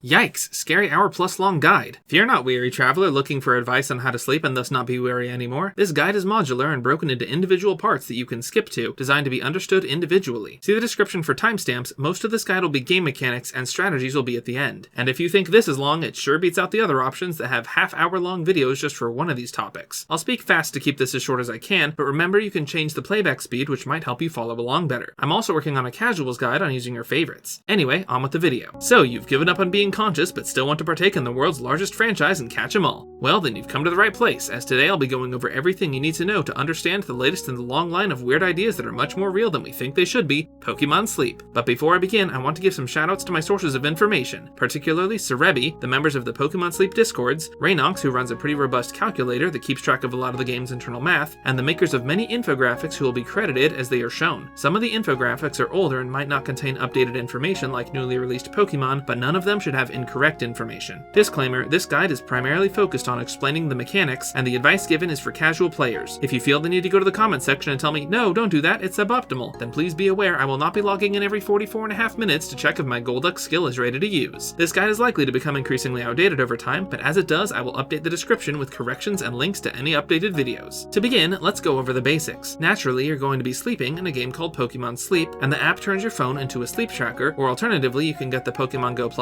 Yikes, scary hour-plus long guide. Fear not, weary traveler looking for advice on how to sleep and thus not be weary anymore. This guide is modular and broken into individual parts that you can skip to, designed to be understood individually. See the description for timestamps. Most of this guide will be game mechanics and strategies will be at the end. And if you think this is long, it sure beats out the other options that have half-hour-long videos just for one of these topics. I'll speak fast to keep this as short as I can, but remember you can change the playback speed, which might help you follow along better. I'm also working on a casuals guide on using your favorites. Anyway, on with the video. So, you've given up on being conscious but still want to partake in the world's largest franchise and catch 'em all. Well, then you've come to the right place, as today I'll be going over everything you need to know to understand the latest in the long line of weird ideas that are much more real than we think they should be, Pokémon Sleep. But before I begin, I want to give some shoutouts to my sources of information, particularly Cerebi, the members of the Pokémon Sleep Discords, Raynox, who runs a pretty robust calculator that keeps track of a lot of the game's internal math, and the makers of many infographics who will be credited as they are shown. Some of the infographics are older and might not contain updated information like newly released Pokémon, but none of them should have incorrect information. Disclaimer, this guide is primarily focused on explaining the mechanics, and the advice given is for casual players. If you feel the need to go to the comments section and tell me, no, don't do that, it's suboptimal, then please be aware I will not be logging in every 44.5 minutes to check if my Golduck skill is ready to use. This guide is likely to become increasingly outdated over time, but as it does, I will update the description with corrections and links to any updated videos. To begin, let's go over the basics. Naturally, you're going to be sleeping in a game called Pokémon Sleep, and the app turns your phone into a sleep tracker, or alternatively, you can get the Pokémon Go+++++.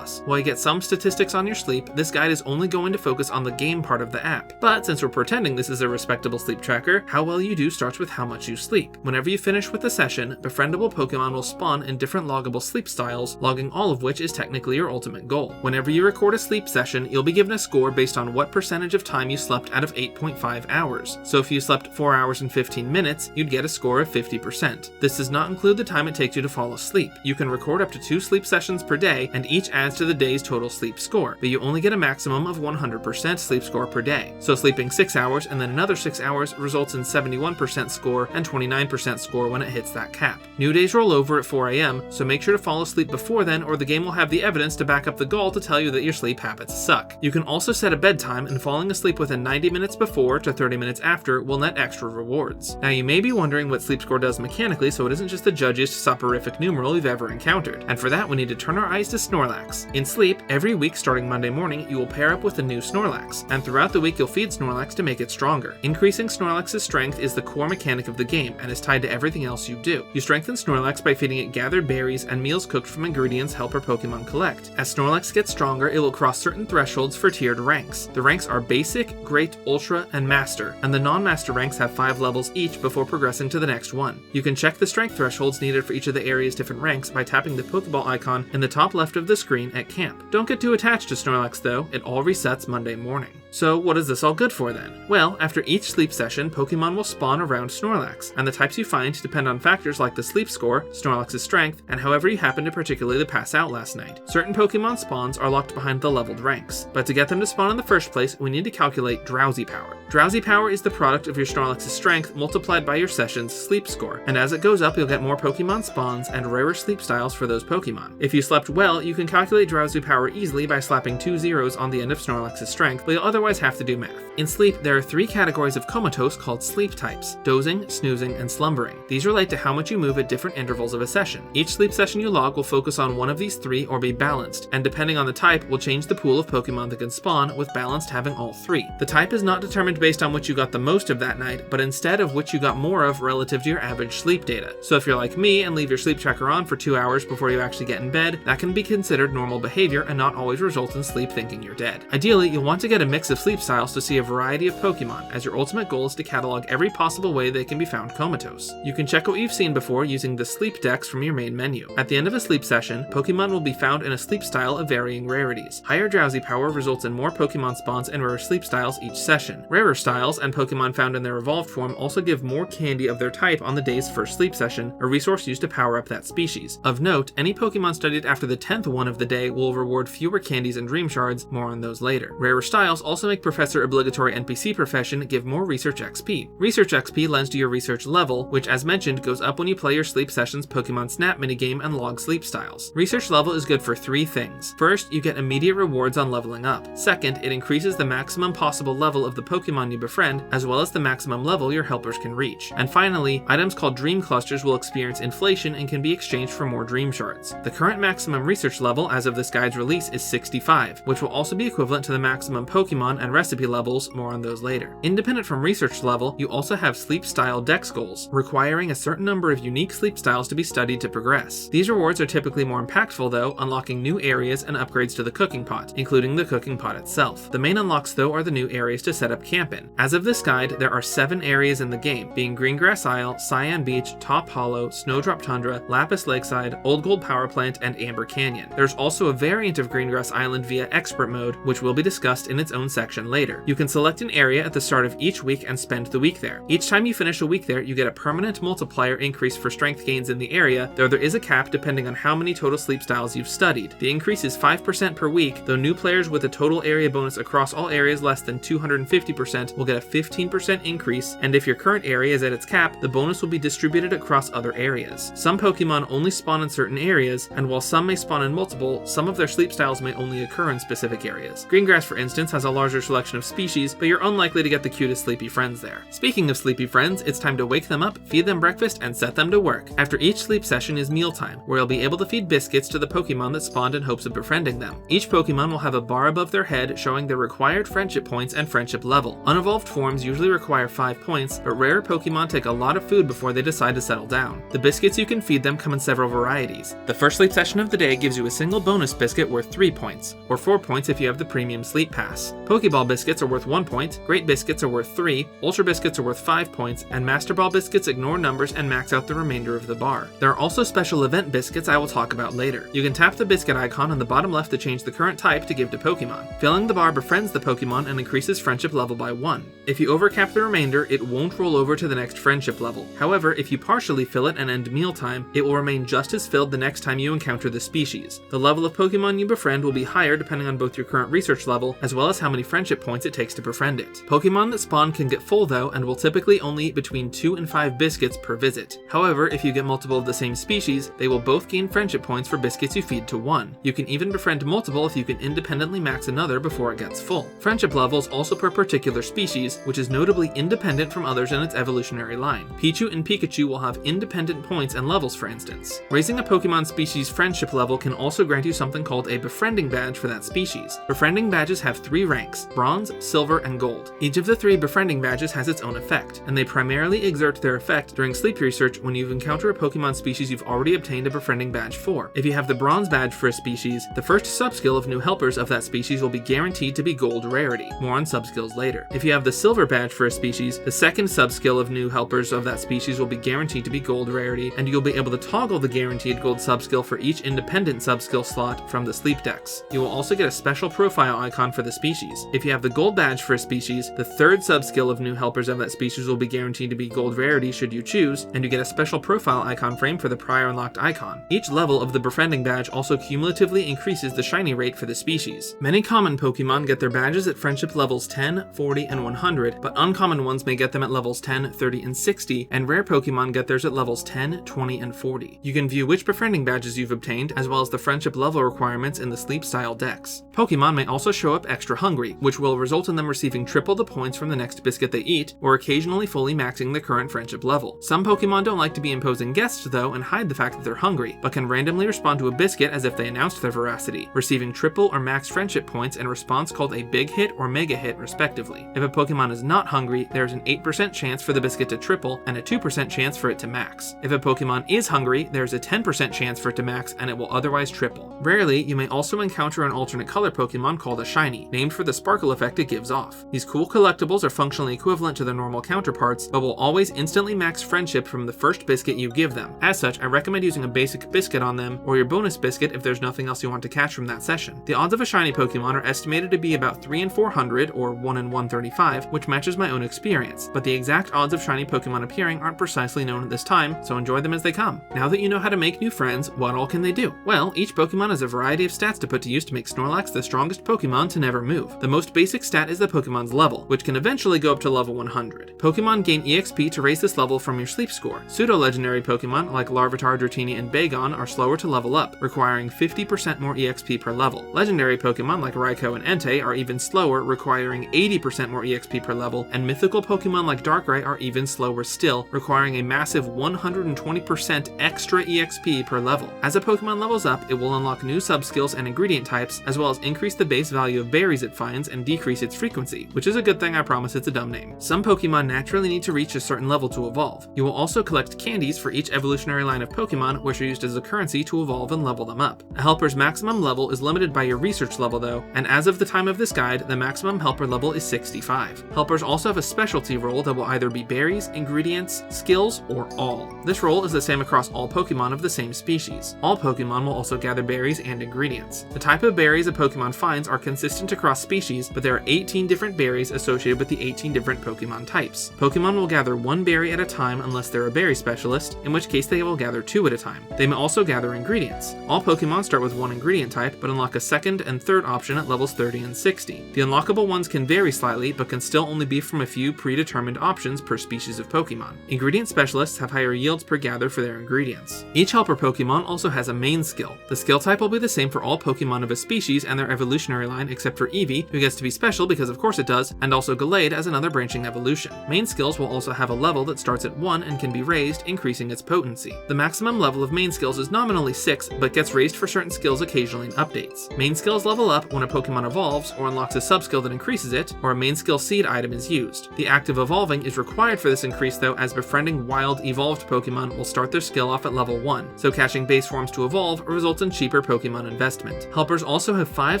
While you get some statistics on your sleep, this guide is only going to focus on the game part of the app. But since we're pretending this is a respectable sleep tracker, how well you do starts with how much you sleep. Whenever you finish with a session, befriendable Pokémon will spawn in different loggable sleep styles, logging all of which is technically your ultimate goal. Whenever you record a sleep session, you'll be given a score based on what percentage of time you slept out of 8.5 hours. So if you slept 4 hours and 15 minutes, you'd get a score of 50%. This does not include the time it takes you to fall asleep. You can record up to 2 sleep sessions per day, and each adds to the day's total sleep score, but you only get a maximum of 100% sleep score per day. So sleeping 6 hours and then another 6 hours results in 71% score and 29% score when it hits that cap. New days roll over at 4 AM, so make sure to fall asleep before then or the game will have the evidence to back up the gall to tell you that your sleep habits suck. You can also set a bedtime, and falling asleep within 90 minutes before to 30 minutes after will net extra rewards. Now you may be wondering what sleep score does mechanically, so it isn't just the judgiest soporific numeral you've ever encountered, and for that we need to turn our eyes to Snorlax. In Sleep, every week starting Monday morning, you will pair up with a new Snorlax, and throughout the week you'll feed Snorlax to make it stronger. Increasing Snorlax's strength is the core mechanic of the game, and is tied to everything else you do. You strengthen Snorlax by feeding it gathered berries and meals cooked from ingredients helper Pokemon collect. As Snorlax gets stronger, it will cross certain thresholds for tiered ranks. The ranks are Basic, Great, Ultra, and Master, and the non-Master ranks have 5 levels each before progressing to the next one. You can check the strength thresholds needed for each of the area's different ranks by tapping the Pokeball icon in the top left of the screen at camp. Don't get too attached to Snorlax though, it all resets Monday morning. So what is this all good for then? Well, after each sleep session, Pokemon will spawn around Snorlax, and the types you find depend on factors like the sleep score, Snorlax's strength, and however you happen to particularly pass out last night. Certain Pokemon spawns are locked behind the leveled ranks, but to get them to spawn in the first place, we need to calculate Drowsy power. Drowsy power is the product of your Snorlax's strength multiplied by your session's sleep score, and as it goes up, you'll get more Pokemon spawns and rarer sleep styles for those Pokemon. If you slept well, you can calculate Drowsy power easily by slapping 2 zeros on the end of Snorlax's strength, but you'll otherwise have to do math. In Sleep, there are 3 categories of comatose called sleep types: dozing, snoozing, and slumbering. These relate to how much you move at different intervals of a session. Each sleep session you log will focus on one of these 3 or be balanced, and depending on the type will change the pool of Pokemon that can spawn, with balanced having all 3. The type is not determined based on which you got the most of that night, but instead of which you got more of relative to your average sleep data. So if you're like me and leave your sleep tracker on for 2 hours before you actually get in bed, that can be considered normal behavior and not always result in sleep thinking you're dead. Ideally, you'll want to get a mix of sleep styles to see a variety of Pokemon, as your ultimate goal is to catalog every possible way they can be found comatose. You can check what you've seen before using the Sleep Dex from your main menu. At the end of a sleep session, Pokemon will be found in a sleep style of varying rarities. Higher Drowsy power results in more Pokemon spawns and rarer sleep styles each session. Rarer styles and Pokemon found in their evolved form also give more candy of their type on the day's first sleep session, a resource used to power up that species. Of note, any Pokemon studied after the 10th one of the day will reward fewer candies and dream shards, more on those later. Rarer styles also make Professor Obligatory NPC profession give more research XP. Research XP lends to your research level, which as mentioned goes up when you play your sleep session's Pokemon Snap minigame and log sleep styles. Research level is good for 3 things. First, you get immediate rewards on leveling up. Second, it increases the maximum possible level of the Pokemon you befriend, as well as the maximum level your helpers can reach. And finally, items called Dream Clusters will experience inflation and can be exchanged for more Dream Shards. The current maximum research level as of this guide's release is 65, which will also be equivalent to the maximum Pokemon and recipe levels, more on those later. Independent from research level, you also have sleep style dex goals, requiring a certain number of unique sleep styles to be studied to progress. These rewards are typically more impactful though, unlocking new areas and upgrades to the cooking pot, including the cooking pot itself. The main unlocks though are the new areas to set up camp in. As of this guide, there are 7 areas in the game, being Greengrass Isle, Cyan Beach, Top Hollow, Snowdrop Tundra, Lapis Lakeside, Old Gold Power Plant, and Amber Canyon. There's also a variant of Greengrass Island via Expert Mode, which will be discussed in its own section later. You can select an area at the start of each week and spend the week there. Each time you finish a week there, you get a permanent multiplier increase for strength gains in the area, though there is a cap depending on how many total sleep styles you've studied. The increase is 5% per week, though new players with a total area bonus across all areas less than 250% will get a 15% increase, and if your current area is at its cap, the bonus will be distributed across other areas. Some Pokemon only spawn in certain areas, and while some may spawn in multiple, some of their sleep styles may only occur in specific areas. Greengrass, for instance, has a larger selection of species, but you're unlikely to get the cutest sleepy friends there. Speaking of sleepy friends, it's time to wake them up, feed them breakfast, and set them to work. After each sleep session is mealtime, where you'll be able to feed biscuits to the Pokemon that spawned in hopes of befriending them. Each Pokemon will have a bar above their head showing their required friendship points and friendship level. Unevolved forms usually require 5 points, but rarer Pokemon take a lot of food before they decide to settle down. The biscuits you can feed them come in several varieties. The first sleep session of the day gives you a single bonus biscuit worth 3 points, or 4 points if you have the premium sleep pass. Pokeball biscuits are worth 1 point, Great Biscuits are worth 3, Ultra Biscuits are worth 5 points, and Master Ball biscuits ignore numbers and max out the remainder of the bar. There are also special event biscuits I will talk about later. You can tap the biscuit icon on the bottom left to change the current type to give to Pokemon. Filling the bar befriends the Pokemon and increases friendship level by 1. If you overcap the remainder, it won't roll over to the next friendship level. However, if you partially fill it and end mealtime, it will remain just as filled the next time you encounter the species. The level of Pokemon you befriend will be higher depending on both your current research level, as well as how many friendship points it takes to befriend it. Pokemon that spawn can get full though, and will typically only eat between 2 and 5 biscuits per visit. However, if you get multiple of the same species, they will both gain friendship points for biscuits you feed to one. You can even befriend multiple if you can independently max another before it gets full. Friendship levels also per particular species, which is notably independent from others in its evolutionary line. Pichu and Pikachu will have independent points and levels, for instance. Raising a Pokemon species friendship level can also grant you something called a befriending badge for that species. Befriending badges have 3 ranks: bronze, silver, and gold. Each of the 3 befriending badges has its own effect, and they primarily exert their effect during sleep research when you encounter a Pokemon species you've already obtained a befriending badge for. If you have the bronze badge for a species, the first subskill of new helpers of that species will be guaranteed to be gold rarity. More on subskills later. If you have the silver badge for a species, the second subskill of new helpers of that species will be guaranteed to be gold rarity, and you'll be able to toggle the guaranteed gold subskill for each independent subskill slot from the sleep dex. You will also get a special profile icon for the species. If you have the gold badge for a species, the third subskill of new helpers of that species will be guaranteed to be gold rarity should you choose, and you get a special profile icon frame for the prior unlocked icon. Each level of the befriending badge also cumulatively increases the shiny rate for the species. Many common Pokemon get their badges at friendship levels 10, 40, and 100, but uncommon ones may get them at levels 10, 30, and 60, and rare Pokemon get theirs at levels 10, 20, and 40. You can view which befriending badges you've obtained, as well as the friendship level requirements in the sleep style dex. Pokemon may also show up extra hungry, which will result in them receiving triple the points from the next biscuit they eat, or occasionally fully maxing the current friendship level. Some Pokemon don't like to be imposing guests though, and hide the fact that they're hungry, but can randomly respond to a biscuit as if they announced their veracity, receiving triple or max friendship points in a response called a big hit or mega hit respectively. If a Pokemon is not hungry, there's an 8% chance for the biscuit to triple and a 2% chance for it to max. If a Pokemon is hungry, there's a 10% chance for it to max and it will otherwise triple. Rarely, you may also encounter an alternate color Pokemon called a shiny, named for the sparkle effect it gives off. These cool collectibles are functionally equivalent to their normal counterparts, but will always instantly max friendship from the first biscuit you give them. As such, I recommend using a basic biscuit on them, or your bonus biscuit if there's nothing else you want to catch from that session. The odds of a shiny Pokemon are estimated to be about 3 in 400, or 1 in 135, which matches my own experience, but the exact odds of shiny Pokemon appearing aren't precisely known at this time, so enjoy them as they come. Now that you know how to make new friends, what all can they do? Well, each Pokemon has a variety of stats to put to use to make Snorlax the strongest Pokemon to never move. The most basic stat is the Pokemon's level, which can eventually go up to level 100. Pokemon gain EXP to raise this level from your sleep score. Pseudo-legendary Pokemon like Larvitar, Dratini, and Bagon are slower to level up, requiring 50% more EXP per level. Legendary Pokemon like Raikou and Entei are even slower, requiring 80% more EXP per level, and mythical Pokemon like Darkrai are even slower still, requiring a massive 120% extra EXP per level. As a Pokemon levels up, it will unlock new subskills and ingredient types, as well as increase the base value of berries it finds and decrease its frequency, which is a good thing. I promise it's a dumb name. Some Pokemon naturally need to reach a certain level to evolve. You will also collect candies for each evolutionary line of Pokemon, which are used as a currency to evolve and level them up. A helper's maximum level is limited by your research level though, and as of the time of this guide, the maximum helper level is 65. Helpers also have a specialty role that will either be berries, ingredients, skills, or all. This role is the same across all Pokemon of the same species. All Pokemon will also gather berries and ingredients. The type of berries a Pokemon finds are consistent across species, but there are 18 different berries associated with the 18 different Pokemon types. Pokemon will gather one berry at a time unless they're a berry specialist, in which case they will gather 2 at a time. They may also gather ingredients. All Pokemon start with one ingredient type, but unlock a second and third option at levels 30 and 60. The unlockable ones can vary slightly, but can still only be from a few predetermined options per species of Pokemon. Ingredient specialists have higher yields per gather for their ingredients. Each helper Pokemon also has a main skill. The skill type will be the same for all Pokemon of a species and their evolutionary line except for Eevee, who gets to be special because of course it does, and also Gallade as another branching evolution. Main skills will also have a level that starts at 1 and can be raised, increasing its potency. The maximum level of main skills is nominally 6, but gets raised for certain skills occasionally in updates. Main skills level up when a Pokemon evolves or unlocks a subskill that increases it, or a main skill seed item is used. The act of evolving is required for this increase though, as befriending wild evolved Pokemon will start their skill off at level 1, so catching base forms to evolve results in cheaper Pokemon investment. Helpers also have 5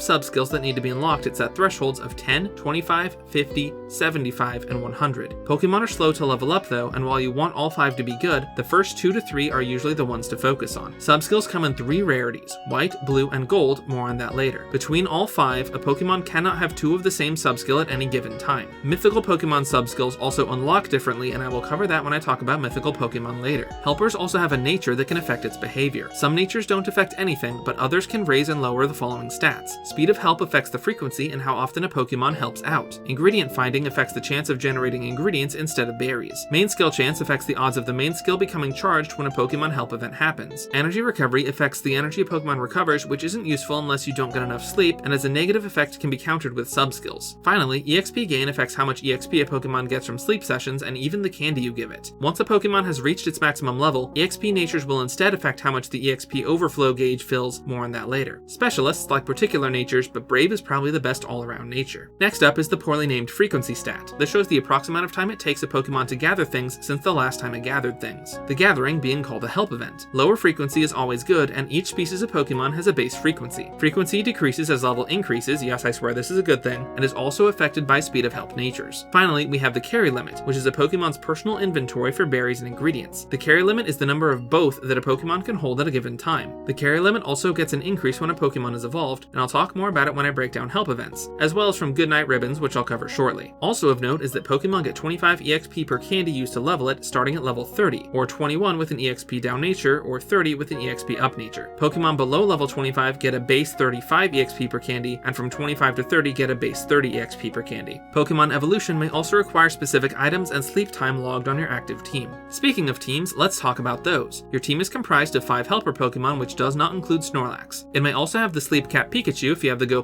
subskills that need to be unlocked at set thresholds of 10, 25, 50, 75, and 100. Pokemon are slow to level up though, and while you want all 5 to be good, the first 2 to 3 are usually the ones to focus on. Subskills come in 3 rarities, white, blue, and gold, more on that later. Between all 5, a Pokemon cannot have 2 of the same subskill at any given time. Mythical Pokemon subskills also unlock differently, and I will cover that when I talk about mythical Pokemon later. Helpers also have a nature that can affect its behavior. Some natures don't affect anything, but others can raise and lower the following stats. Speed of help affects the frequency and how often a Pokemon helps out. Ingredient finding affects the chance of generating ingredients instead of berries. Main skill chance affects the odds of the main skill becoming charged when a Pokemon help event happens. Energy recovery affects the energy a Pokemon recovers, which isn't useful unless you don't get enough sleep, and as a negative effect can be countered with subskills. Finally, EXP gain affects how much EXP a Pokemon gets from sleep sessions and even the candy you give it. Once a Pokemon has reached its maximum level, EXP natures will instead affect how much the EXP overflow gauge fills, more on that later. Specialists like particular natures, but Brave is probably the best all-around nature. Next up is the poorly named frequency stat. This shows the approximate amount of time it takes a Pokemon to gather things since the last time it gathered things. The gathering being called a help event. Lower frequency is always good, and each species of Pokemon has a base frequency. Frequency decreases as level increases, yes I swear this is a good thing, and is also affected by speed of help natures. Finally, we have the carry limit, which is a Pokemon's personal inventory for berries and ingredients. The carry limit is the number of both that a Pokemon can hold at a given time. The carry limit also gets an increase when a Pokemon is evolved, and I'll talk more about it when I break down help events, as well as from Goodnight ribbons, which I'll cover shortly. Also of note is that Pokemon get 25 EXP per candy used to level it, starting at level 30, or 21 with an EXP down nature, or 30 with an EXP up nature. Pokemon below level 25 get a base 35 EXP per candy, and from 25 to 30 get a base 30 EXP per candy. Pokemon evolution may also require specific items and sleep time logged on your active team. Speaking of teams, let's talk about those. Your team is comprised of 5 helper Pokemon, which does not include Snorlax. It may also have the Sleep Cat Pikachu if you have the Go++++,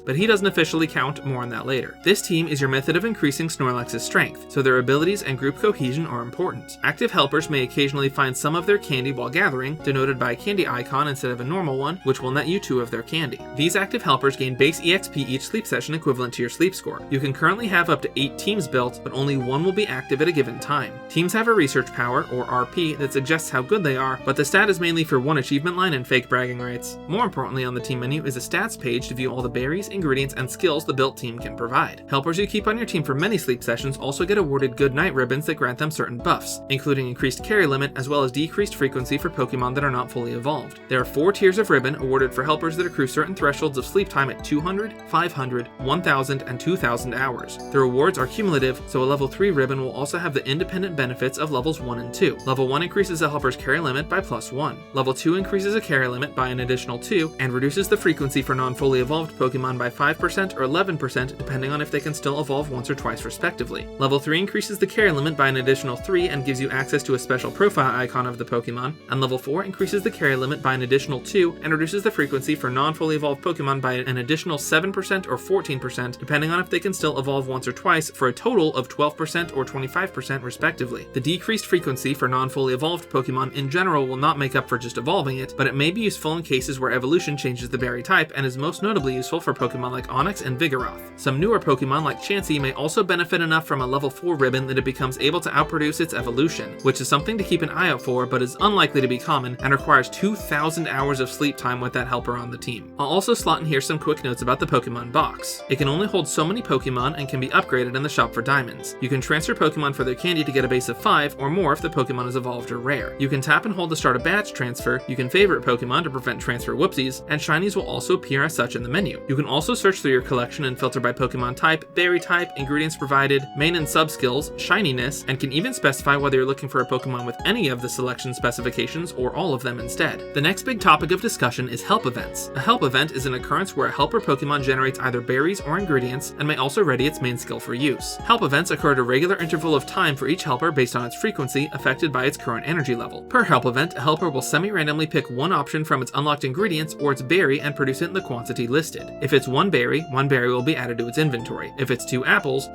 but he doesn't officially count, more on that later. This team is your method of increasing Snorlax's strength, so their abilities and group cohesion are important. Active helpers may occasionally find some of their candy while gathering, denoted by a candy icon instead of a normal one, which will net you 2 of their candy. These active helpers gain base EXP each sleep session equivalent to your sleep score. You can currently have up to 8 teams built, but only 1 will be active at a given time. Teams have a research power, or RP, that suggests how good they are, but the stat is mainly for one achievement line and fake bragging rights. More importantly on the team menu is a stats page to view all the berries, ingredients, and skills the built team can provide. Helpers you keep on your team for many sleep sessions also get awarded Goodnight ribbons that grant them certain buffs, including increased carry limit as well as decreased frequency for Pokemon that are not fully evolved. There are 4 tiers of ribbon awarded for helpers that accrue certain thresholds of sleep time at 200, 500, 1000, and 2000 hours. The rewards are cumulative, so a level 3 ribbon will also have the independent benefits of levels 1 and 2. Level 1 increases a helper's carry limit by +1. Level 2 increases a carry limit by an additional 2, and reduces the frequency for non-fully evolved Pokemon by 5% or 11% depending on if they can still evolve once or twice respectively. Level 3 increases the carry limit by an additional 3 and gives you access to a special profile icon of the Pokemon, and level 4 increases the carry limit by an additional 2 and reduces the frequency for non-fully evolved Pokemon by an additional 7% or 14% depending on if they can still evolve once or twice, for a total of 12% or 25% respectively. The decreased frequency for non-fully evolved Pokemon in general will not make up for just evolving it, but it may be useful in cases where evolution changes the berry type and is most notably useful for Pokemon like Onix and Vigoroth. Some newer Pokemon like Chansey may also benefit enough from a level 4 ribbon that it becomes able to outproduce its evolution, which is something to keep an eye out for but is unlikely to be common and requires 2,000 hours of sleep time with that helper on the team. I'll also slot in here some quick notes about the Pokemon box. It can only hold so many Pokemon and can be upgraded in the shop for diamonds. You can transfer Pokemon for their candy to get a base of 5 or more if the Pokemon is evolved or rare. You can tap and hold to start a batch transfer, you can favorite Pokemon to prevent transfer whoopsies, and shinies will also appear as such in the menu. You can also search through your collection and filter by Pokemon type, berry type, ingredients provided, main and sub skills, shininess, and can even specify whether you're looking for a Pokemon with any of the selection specifications or all of them instead. The next big topic of discussion is help events. A help event is an occurrence where a helper Pokemon generates either berries or ingredients and may also ready its main skill for use. Help events occur at a regular interval of time for each helper based on its frequency affected by its current energy level. Per help event, a helper will semi-randomly pick one option from its unlocked ingredients or its berry and produce it in the quantity listed. If it's one berry will be added to its inventory. If it's two apples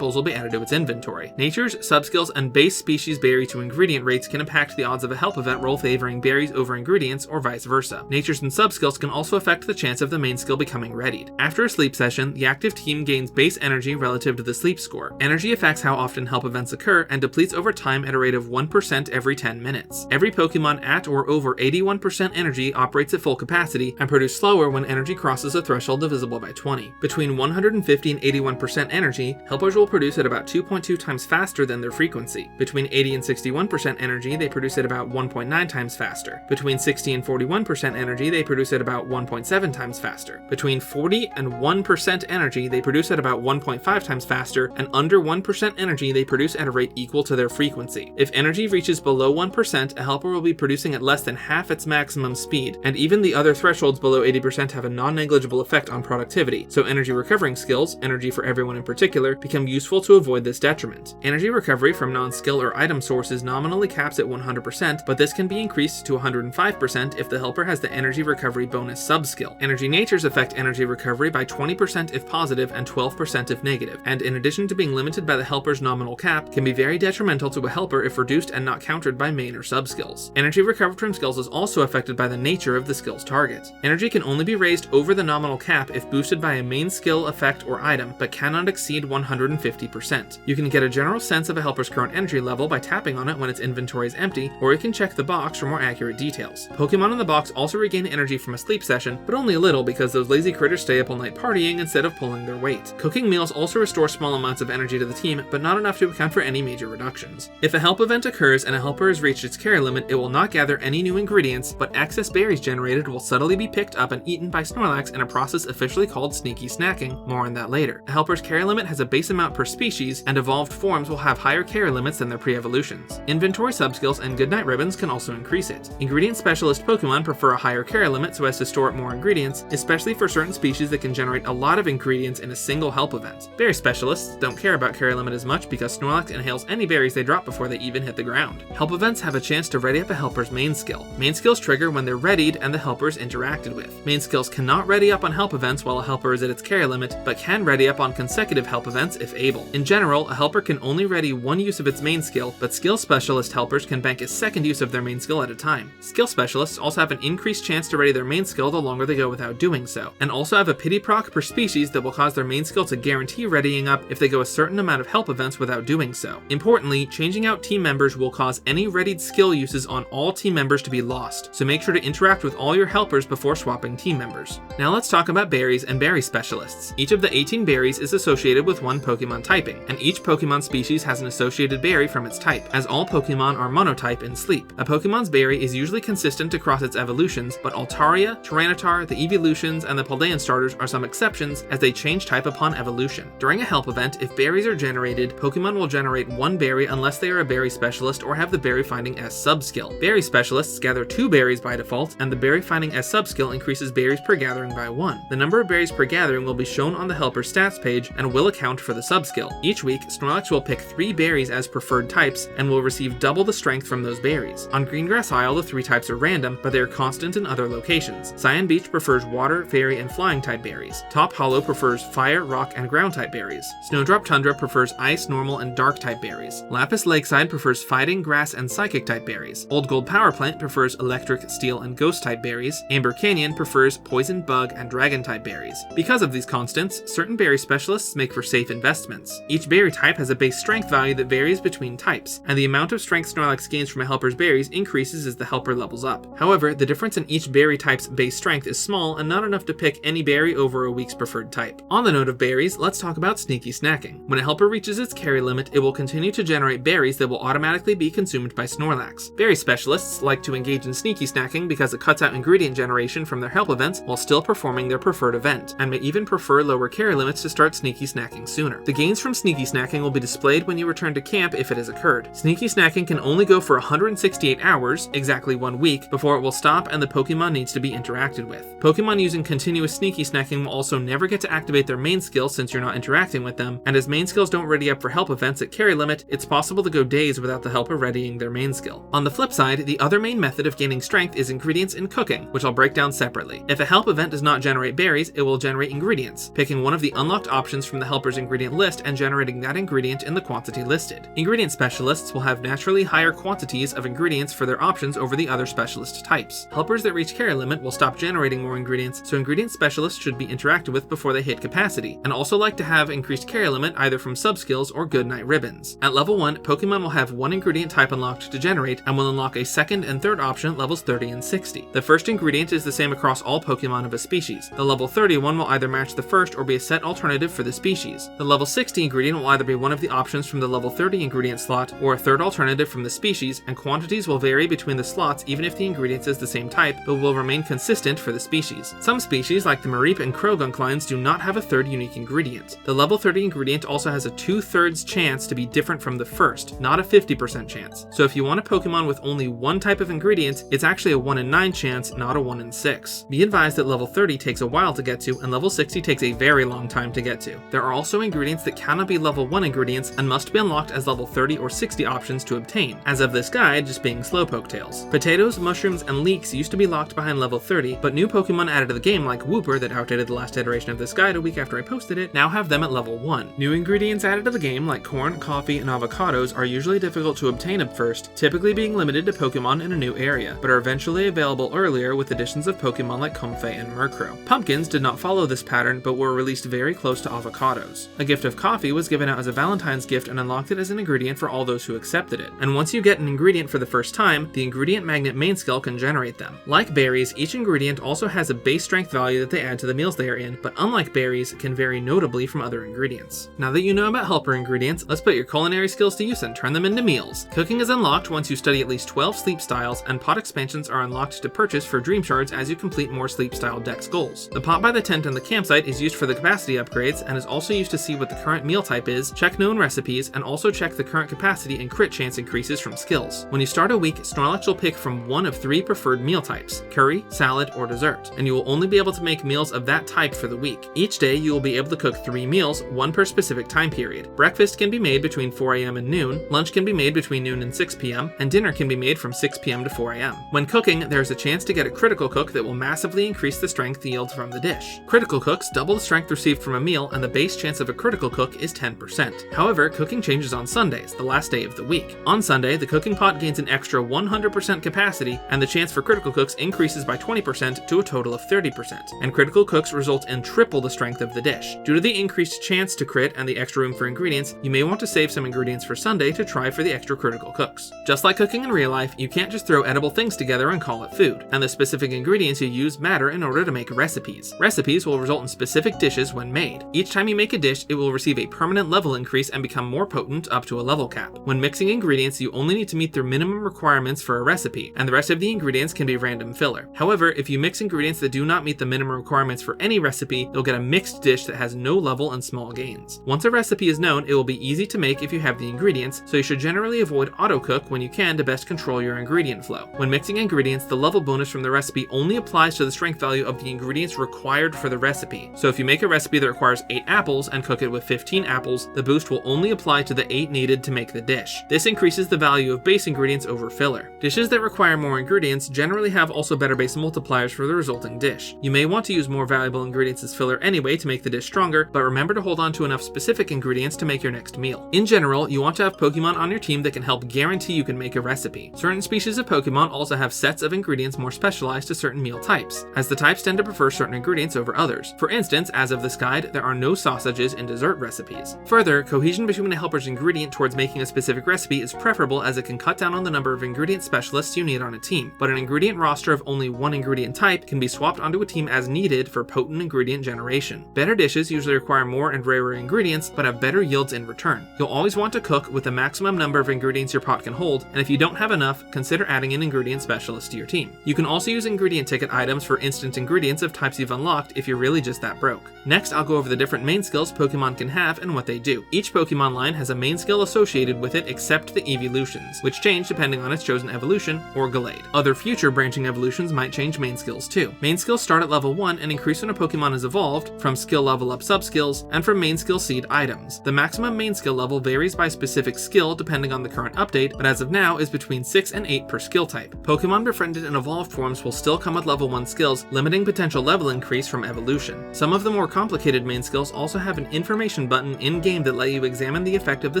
will be added to its inventory. Nature's, subskills, and base species berry to ingredient rates can impact the odds of a help event roll favoring berries over ingredients or vice versa. Nature's and subskills can also affect the chance of the main skill becoming readied. After a sleep session, the active team gains base energy relative to the sleep score. Energy affects how often help events occur and depletes over time at a rate of 1% every 10 minutes. Every Pokemon at or over 81% energy operates at full capacity and produces slower when energy crosses a threshold divisible by 20. Between 150 and 81% energy, helpers will produce at about 2.2 times faster than their frequency. Between 80 and 61% energy, they produce at about 1.9 times faster. Between 60 and 41% energy, they produce at about 1.7 times faster. Between 40 and 1% energy, they produce at about 1.5 times faster, and under 1% energy, they produce at a rate equal to their frequency. If energy reaches below 1%, a helper will be producing at less than half its maximum speed, and even the other thresholds below 80% have a non-negligible effect on productivity, so energy recovering skills, energy for everyone in particular, become useful to avoid this detriment. Energy recovery from non-skill or item sources nominally caps at 100%, but this can be increased to 105% if the helper has the energy recovery bonus sub-skill. Energy natures affect energy recovery by 20% if positive and 12% if negative, and in addition to being limited by the helper's nominal cap, can be very detrimental to a helper if reduced and not countered by main or sub-skills. Energy recovered from skills is also affected by the nature of the skill's target. Energy can only be raised over the nominal cap if boosted by a main skill, effect, or item, but cannot exceed 150%. You can get a general sense of a helper's current energy level by tapping on it when its inventory is empty, or you can check the box for more accurate details. Pokemon in the box also regain energy from a sleep session, but only a little because those lazy critters stay up all night partying instead of pulling their weight. Cooking meals also restore small amounts of energy to the team, but not enough to account for any major reductions. If a help event occurs and a helper has reached its carry limit, it will not gather any new ingredients, but excess berries generated will subtly be picked up and eaten by Snorlax in a process officially called sneaky snacking. More on that later. A helper's carry limit has a base amount per species, and evolved forms will have higher carry limits than their pre-evolutions. Inventory subskills and goodnight ribbons can also increase it. Ingredient specialist Pokemon prefer a higher carry limit so as to store up more ingredients, especially for certain species that can generate a lot of ingredients in a single help event. Berry specialists don't care about carry limit as much because Snorlax inhales any berries they drop before they even hit the ground. Help events have a chance to ready up a helper's main skill. Main skills trigger when they're readied and the helper is interacted with. Main skills cannot ready up on help events while a helper is at its carry limit, but can ready up on consecutive help events if able. In general, a helper can only ready one use of its main skill, but skill specialist helpers can bank a second use of their main skill at a time. Skill specialists also have an increased chance to ready their main skill the longer they go without doing so, and also have a pity proc per species that will cause their main skill to guarantee readying up if they go a certain amount of help events without doing so. Importantly, changing out team members will cause any readied skill uses on all team members to be lost, so make sure to interact with all your helpers before swapping team members. Now let's talk about berries and berry specialists. Each of the 18 berries is associated with one Pokemon typing, and each Pokemon species has an associated berry from its type, as all Pokemon are monotype in Sleep. A Pokemon's berry is usually consistent across its evolutions, but Altaria, Tyranitar, the Evolutions, and the Paldean starters are some exceptions as they change type upon evolution. During a help event, if berries are generated, Pokemon will generate one berry unless they are a berry specialist or have the berry finding as sub-skill. Berry specialists gather 2 berries by default, and the berry finding as sub-skill increases berries per gathering by 1. The number of berries per gathering will be shown on the helper's stats page and will account for the sub-skill. Each week, Snorlax will pick 3 berries as preferred types and will receive double the strength from those berries. On Greengrass Isle, the 3 types are random, but they are constant in other locations. Cyan Beach prefers water, fairy, and flying type berries. Top Hollow prefers fire, rock, and ground type berries. Snowdrop Tundra prefers ice, normal, and dark type berries. Lapis Lakeside prefers fighting, grass, and psychic type berries. Old Gold Power Plant prefers electric, Violet, Steel, and Ghost-type berries. Amber Canyon prefers Poison, Bug, and Dragon-type berries. Because of these constants, certain berry specialists make for safe investments. Each berry type has a base strength value that varies between types, and the amount of strength Snorlax gains from a helper's berries increases as the helper levels up. However, the difference in each berry type's base strength is small and not enough to pick any berry over a week's preferred type. On the note of berries, let's talk about sneaky snacking. When a helper reaches its carry limit, it will continue to generate berries that will automatically be consumed by Snorlax. Berry specialists like to engage in sneaky snacking because it cuts out ingredient generation from their help events while still performing their preferred event, and may even prefer lower carry limits to start sneaky snacking sooner. The gains from sneaky snacking will be displayed when you return to camp if it has occurred. Sneaky snacking can only go for 168 hours, exactly 1 week, before it will stop and the Pokemon needs to be interacted with. Pokemon using continuous sneaky snacking will also never get to activate their main skill since you're not interacting with them, and as main skills don't ready up for help events at carry limit, it's possible to go days without the helper readying their main skill. On the flip side, the other main method of gaining strength is ingredients in cooking, which I'll break down separately. If a help event does not generate berries, it will generate ingredients, picking one of the unlocked options from the helper's ingredient list and generating that ingredient in the quantity listed. Ingredient specialists will have naturally higher quantities of ingredients for their options over the other specialist types. Helpers that reach carry limit will stop generating more ingredients, so ingredient specialists should be interacted with before they hit capacity, and also like to have increased carry limit either from sub-skills or Goodnight Ribbons. At level 1, Pokemon will have one ingredient type unlocked to generate, and will unlock a second and third option at levels 30 and 60. The first ingredient is the same across all Pokemon of a species. The level 30 one will either match the first or be a set alternative for the species. The level 60 ingredient will either be one of the options from the level 30 ingredient slot or a third alternative from the species, and quantities will vary between the slots even if the ingredient is the same type, but will remain consistent for the species. Some species, like the Mareep and Krogunk lines, do not have a third unique ingredient. The level 30 ingredient also has a 2/3 chance to be different from the first, not a 50% chance. So if you want a Pokemon with only one type of ingredient, it's actually a 1 in 9 chance, not a 1 in 6. Be advised that level 30 takes a while to get to, and level 60 takes a very long time to get to. There are also ingredients that cannot be level 1 ingredients and must be unlocked as level 30 or 60 options to obtain, as of this guide just being Slowpoke tails. Potatoes, mushrooms, and leeks used to be locked behind level 30, but new Pokemon added to the game like Wooper that outdated the last iteration of this guide a week after I posted it, now have them at level 1. New ingredients added to the game like corn, coffee, and avocados are usually difficult to obtain at first, typically being limited to Pokemon in a new area, but are eventually available earlier with additions of Pokemon like Comfey and Murkrow. Pumpkins did not follow this pattern, but were released very close to avocados. A gift of coffee was given out as a Valentine's gift and unlocked it as an ingredient for all those who accepted it. And once you get an ingredient for the first time, the ingredient magnet main skill can generate them. Like berries, each ingredient also has a base strength value that they add to the meals they are in, but unlike berries, can vary notably from other ingredients. Now that you know about helper ingredients, let's put your culinary skills to use and turn them into meals. Cooking is unlocked once you study at least 12 sleep styles, and pot expansions are unlocked to purchase for dream shards as you complete more sleep style dex goals. The pot by the tent and the campsite is used for the capacity upgrades and is also used to see what the current meal type is, check known recipes, and also check the current capacity and crit chance increases from skills. When you start a week, Snorlax will pick from one of 3 preferred meal types: curry, salad, or dessert, and you will only be able to make meals of that type for the week. Each day you will be able to cook 3 meals, 1 per specific time period. Breakfast can be made between 4 AM and noon, lunch can be made between noon and 6 PM, and dinner can be made from 6 PM to 4 AM. When cooking, there is a chance to get a critical cook that will massively increase the strength yield from the dish. Critical cooks double the strength received from a meal, and the base chance of a critical cook is 10%. However, cooking changes on Sundays, the last day of the week. On Sunday, the cooking pot gains an extra 100% capacity, and the chance for critical cooks increases by 20% to a total of 30%, and critical cooks result in triple the strength of the dish. Due to the increased chance to crit and the extra room for ingredients, you may want to save some ingredients for Sunday to try for the extra critical cooks. Just like cooking in real life, you can't just throw edible things together and call it food, and the specific ingredients you use matter in order to make recipes. Recipes will result in specific dishes when made. Each time you make a dish, it will receive a permanent level increase and become more potent up to a level cap. When mixing ingredients, you only need to meet their minimum requirements for a recipe, and the rest of the ingredients can be random filler. However, if you mix ingredients that do not meet the minimum requirements for any recipe, you'll get a mixed dish that has no level and small gains. Once a recipe is known, it will be easy to make if you have the ingredients, so you should generally avoid auto-cook when you can to best control your ingredient flow. When mixing ingredients, the level bonus from the recipe only applies to the strength value of the ingredients required for the recipe. So if you make a recipe that requires 8 apples and cook it with 15 apples, the boost will only apply to the 8 needed to make the dish. This increases the value of base ingredients over filler. Dishes that require more ingredients generally have also better base multipliers for the resulting dish. You may want to use more valuable ingredients as filler anyway to make the dish stronger, but remember to hold on to enough specific ingredients to make your next meal. In general, you want to have Pokemon on your team that can help guarantee you can make a recipe. Certain species of Pokemon also have have sets of ingredients more specialized to certain meal types, as the types tend to prefer certain ingredients over others. For instance, as of this guide, there are no sausages in dessert recipes. Further, cohesion between a helper's ingredient towards making a specific recipe is preferable, as it can cut down on the number of ingredient specialists you need on a team, but an ingredient roster of only one ingredient type can be swapped onto a team as needed for potent ingredient generation. Better dishes usually require more and rarer ingredients, but have better yields in return. You'll always want to cook with the maximum number of ingredients your pot can hold, and if you don't have enough, consider adding an ingredient specialist to your team. You can also use ingredient ticket items for instant ingredients of types you've unlocked if you're really just that broke. Next, I'll go over the different main skills Pokemon can have and what they do. Each Pokemon line has a main skill associated with it except the evolutions, which change depending on its chosen evolution or Gallade. Other future branching evolutions might change main skills too. Main skills start at level 1 and increase when a Pokemon is evolved, from skill level up subskills, and from main skill seed items. The maximum main skill level varies by specific skill depending on the current update, but as of now is between 6 and 8 per skill type. Pokemon befriended and evolved forms will still come with level 1 skills, limiting potential level increase from evolution. Some of the more complicated main skills also have an information button in-game that let you examine the effect of the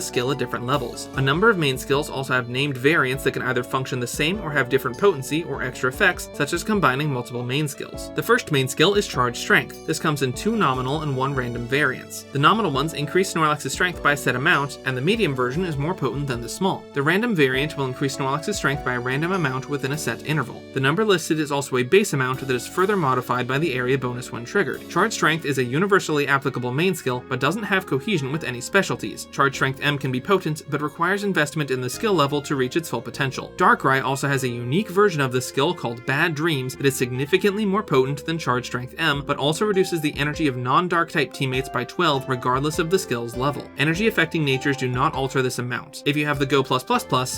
skill at different levels. A number of main skills also have named variants that can either function the same or have different potency or extra effects, such as combining multiple main skills. The first main skill is Charge Strength. This comes in 2 nominal and 1 random variants. The nominal ones increase Snorlax's strength by a set amount, and the medium version is more potent than the small. The random variant will increase Snorlax's strength by a random amount within a set interval. The number listed is also a base amount that is further modified by the area bonus when triggered. Charge Strength is a universally applicable main skill, but doesn't have cohesion with any specialties. Charge Strength M can be potent, but requires investment in the skill level to reach its full potential. Darkrai also has a unique version of the skill called Bad Dreams that is significantly more potent than Charge Strength M, but also reduces the energy of non-dark type teammates by 12 regardless of the skill's level. Energy affecting natures do not alter this amount. If you have the Go+++,